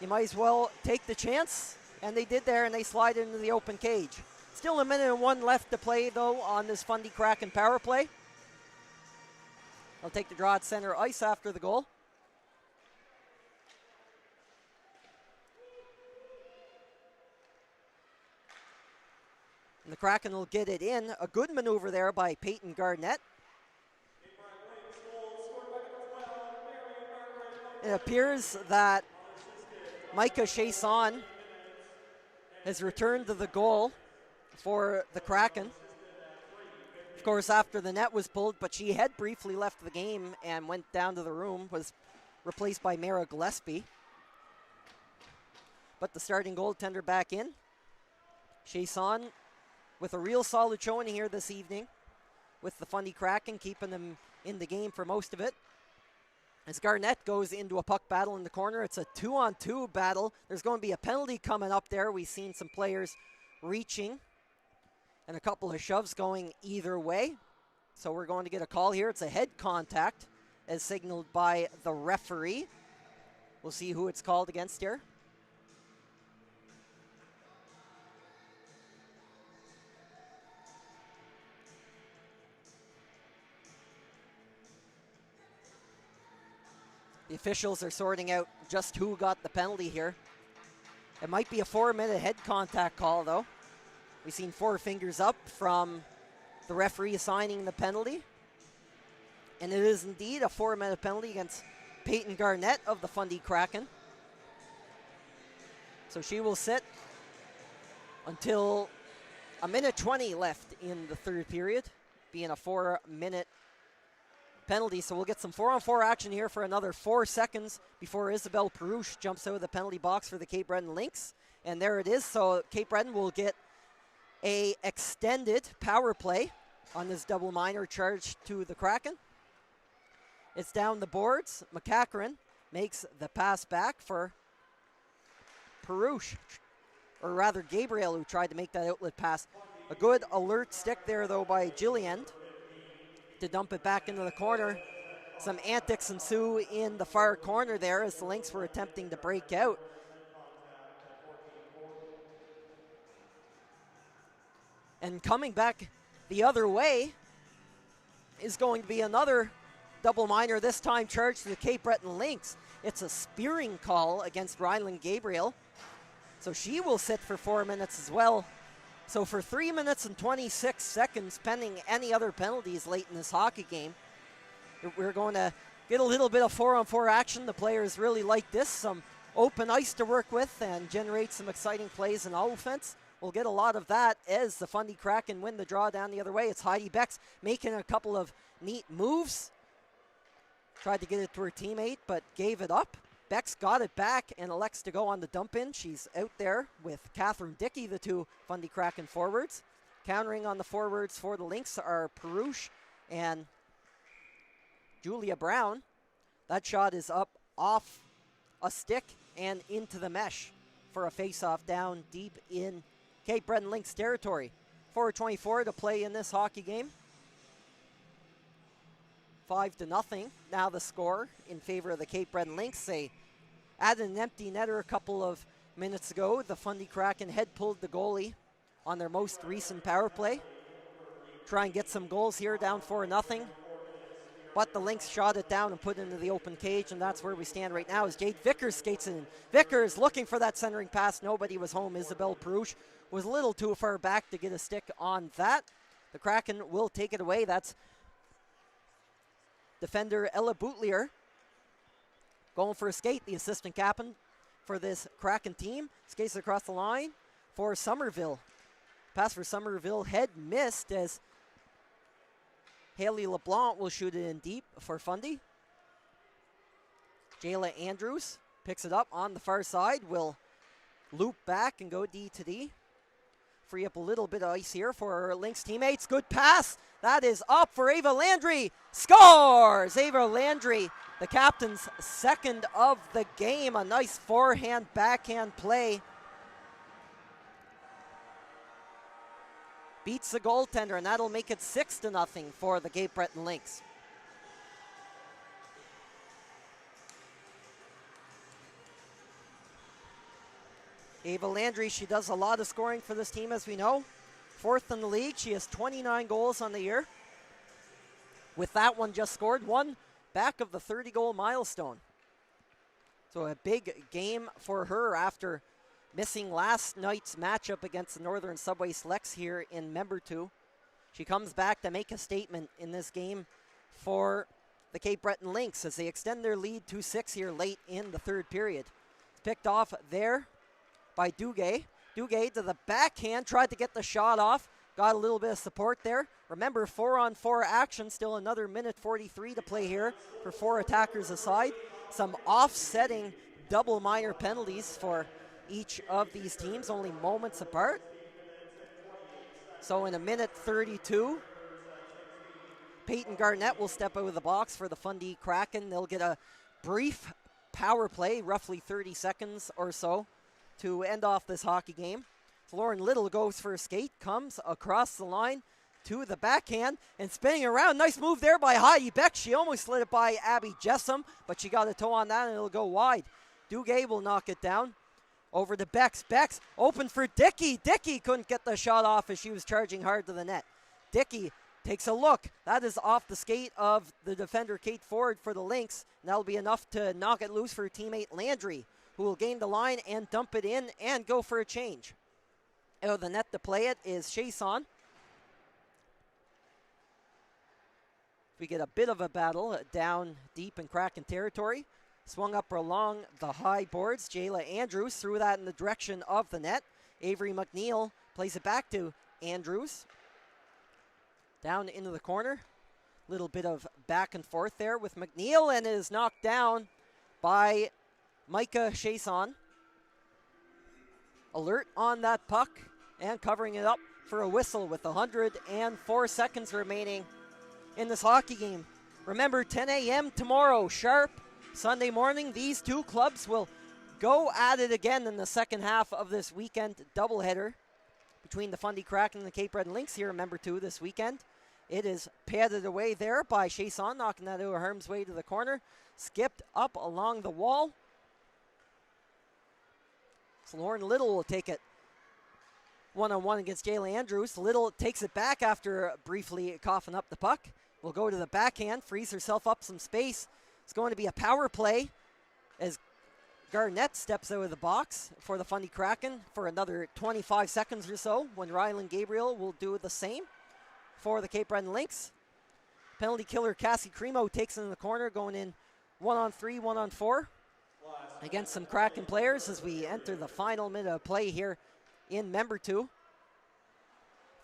you might as well take the chance. And they did there, and they slide into the open cage. Still a minute and 1 left to play, though, on this Fundy Kraken power play. They'll take the draw at center ice after the goal. And the Kraken will get it in. A good maneuver there by Peyton Garnett. It appears that Micah Chason has returned to the goal for the Kraken. Of course, after the net was pulled, but she had briefly left the game and went down to the room, was replaced by Mara Gillespie. But the starting goaltender back in. Chason with a real solid showing here this evening with the Fundy Kraken, keeping them in the game for most of it. As Garnett goes into a puck battle in the corner, it's a 2-on-2 battle. There's going to be a penalty coming up there. We've seen some players reaching and a couple of shoves going either way. So we're going to get a call here. It's a head contact as signaled by the referee. We'll see who it's called against here. The officials are sorting out just who got the penalty here. It might be a 4-minute head contact call, though. We've seen 4 fingers up from the referee assigning the penalty. And it is indeed a 4-minute penalty against Peyton Garnett of the Fundy Kraken. So she will sit until a minute 20 left in the third period, being a 4-minute penalty. So we'll get some 4-on-4 action here for another 4 seconds before Isabel Perouche jumps out of the penalty box for the Cape Breton Lynx. And there it is. So Cape Breton will get a extended power play on this double minor charge to the Kraken. It's down the boards. McCachran makes the pass back for Perouche, or rather Gabriel, who tried to make that outlet pass. A good alert stick there, though, by Gilliand to dump it back into the corner. Some antics ensue in the far corner there as the Lynx were attempting to break out. And coming back the other way is going to be another double minor, this time charged to the Cape Breton Lynx. It's a spearing call against Ryland Gabriel. So she will sit for 4 minutes as well. So for 3 minutes and 26 seconds, pending any other penalties late in this hockey game, we're going to get a little bit of 4-on-4 action. The players really like this. Some open ice to work with and generate some exciting plays in offense. We'll get a lot of that as the Fundy Kraken win the draw down the other way. It's Heidi Becks making a couple of neat moves. Tried to get it to her teammate, but gave it up. Becks got it back and elects to go on the dump in. She's out there with Catherine Dickey, the two Fundy Kraken forwards. Countering on the forwards for the Lynx are Perouche and Julia Brown. That shot is up off a stick and into the mesh for a face-off down deep in Cape Breton Lynx territory. 4:24 to play in this hockey game. 5-0 now the score in favor of the Cape Breton Lynx. They added an empty netter a couple of minutes ago. The Fundy Kraken head pulled the goalie on their most recent power play. Try and get some goals here, down 4-0. But the Lynx shot it down and put it into the open cage, and that's where we stand right now as Jade Vickers skates in. Vickers looking for that centering pass. Nobody was home. Isabel Perouche was a little too far back to get a stick on that. The Kraken will take it away. That's defender Ella Boutlier going for a skate, the assistant captain for this Kraken team. Skates across the line for Somerville. Pass for Somerville, head missed as Haley LeBlanc will shoot it in deep for Fundy. Jayla Andrews picks it up on the far side, will loop back and go D to D. Free up a little bit of ice here for our Lynx teammates. Good pass. That is up for Ava Landry. Scores! Ava Landry, the captain's second of the game. A nice forehand, backhand play. Beats the goaltender, and that'll make it 6-0 for the Cape Breton Lynx. Ava Landry, she does a lot of scoring for this team, as we know. Fourth in the league. She has 29 goals on the year. With that one just scored, one back of the 30-goal milestone. So a big game for her after missing last night's matchup against the Northern Subway Selects here in Member 2. She comes back to make a statement in this game for the Cape Breton Lynx as they extend their lead to 6 here late in the third period. It's picked off there by Duguay. Duguay to the backhand, tried to get the shot off, got a little bit of support there. Remember, 4-on-4 action, still another minute 43 to play here for 4 attackers aside. Some offsetting double minor penalties for each of these teams, only moments apart. So in a minute 32, Peyton Garnett will step out of the box for the Fundy Kraken. They'll get a brief power play, roughly 30 seconds or so, to end off this hockey game. So Lauren Little goes for a skate, comes across the line to the backhand and spinning around. Nice move there by Heidi Beck. She almost slid it by Abby Jessam, but she got a toe on that and it'll go wide. Duguay will knock it down. Over to Bex. Bex open for Dickey. Dickey couldn't get the shot off as she was charging hard to the net. Dickey takes a look. That is off the skate of the defender Kate Ford for the Lynx. And that'll be enough to knock it loose for her teammate Landry, who will gain the line and dump it in and go for a change. Out of the net to play it is Chason. We get a bit of a battle down deep in Kraken territory. Swung up along the high boards. Jayla Andrews threw that in the direction of the net. Avery McNeil plays it back to Andrews. Down into the corner. Little bit of back and forth there with McNeil, and it is knocked down by Micah Chason. Alert on that puck and covering it up for a whistle with 104 seconds remaining in this hockey game. Remember, 10 a.m. tomorrow, sharp. Sunday morning, these two clubs will go at it again in the second half of this weekend doubleheader between the Fundy Kraken and the Cape Breton Lynx here in Member 2 this weekend. It is padded away there by Chason, knocking that out of harm's way to the corner. Skipped up along the wall. So Lauren Little will take it one-on-one against Jayla Andrews. Little takes it back after briefly coughing up the puck. Will go to the backhand, frees herself up some space. It's going to be a power play as Garnett steps out of the box for the Fundy Kraken for another 25 seconds or so, when Rylan Gabriel will do the same for the Cape Breton Lynx. Penalty killer Cassie Cremo takes it in the corner, going in 1-on-3, 1-on-4 against some Kraken players as we enter the final minute of play here in Member 2.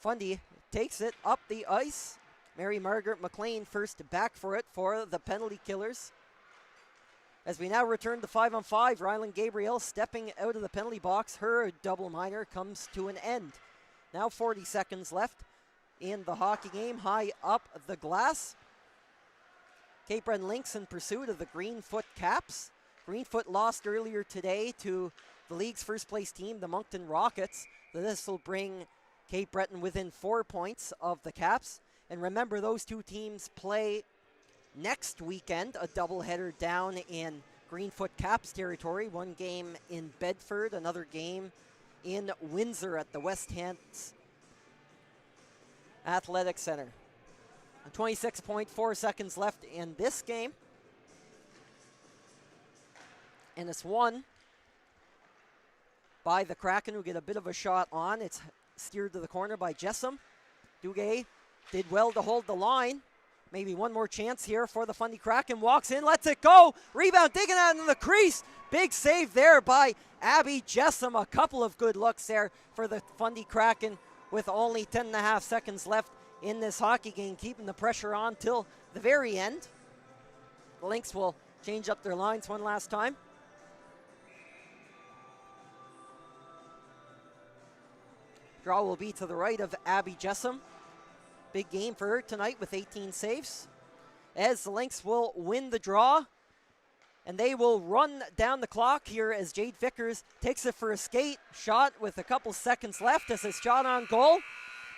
Fundy takes it up the ice. Mary Margaret McLean first back for it for the penalty killers. As we now return to 5-on-5, Rylan Gabriel stepping out of the penalty box. Her double minor comes to an end. Now 40 seconds left in the hockey game. High up the glass. Cape Breton Lynx in pursuit of the Greenfoot Caps. Greenfoot lost earlier today to the league's first place team, the Moncton Rockets. This will bring Cape Breton within 4 points of the Caps. And remember, those two teams play next weekend, a doubleheader down in Greenfoot Caps territory. One game in Bedford, another game in Windsor at the West Hants Athletic Center. 26.4 seconds left in this game. And it's won by the Kraken, who get a bit of a shot on. It's steered to the corner by Jessam. Duguay did well to hold the line. Maybe one more chance here for the Fundy Kraken. Walks in, lets it go. Rebound, digging out in the crease. Big save there by Abby Jessam. A couple of good looks there for the Fundy Kraken, with only 10.5 seconds left in this hockey game, keeping the pressure on till the very end. The Lynx will change up their lines one last time. Draw will be to the right of Abby Jessam. Big game for her tonight with 18 saves. As the Lynx will win the draw, and they will run down the clock here as Jade Vickers takes it for a skate shot with a couple seconds left as it's shot on goal.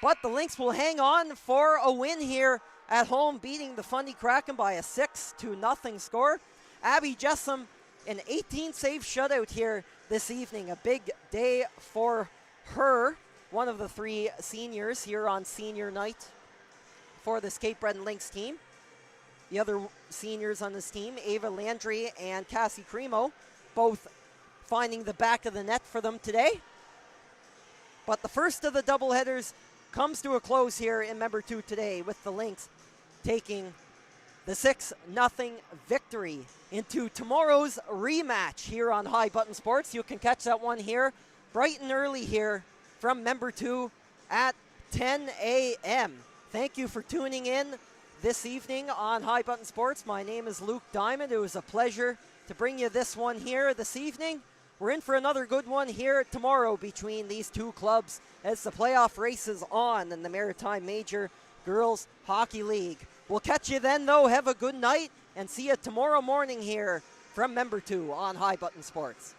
But the Lynx will hang on for a win here at home, beating the Fundy Kraken by a 6-0 score. Abby Jessam, an 18-save shutout here this evening. A big day for her, one of the 3 seniors here on senior night for this Cape Breton Lynx team. The other seniors on this team, Ava Landry and Cassie Cremo, both finding the back of the net for them today. But the first of the doubleheaders comes to a close here in Member 2 today, with the Lynx taking the 6-0 victory into tomorrow's rematch here on High Button Sports. You can catch that one here bright and early here from Member 2 at 10 a.m. Thank you for tuning in this evening on High Button Sports. My name is Luke Diamond. It was a pleasure to bring you this one here this evening. We're in for another good one here tomorrow between these two clubs as the playoff race is on in the Maritime Major Girls Hockey League. We'll catch you then, though. Have a good night, and see you tomorrow morning here from Member 2 on High Button Sports.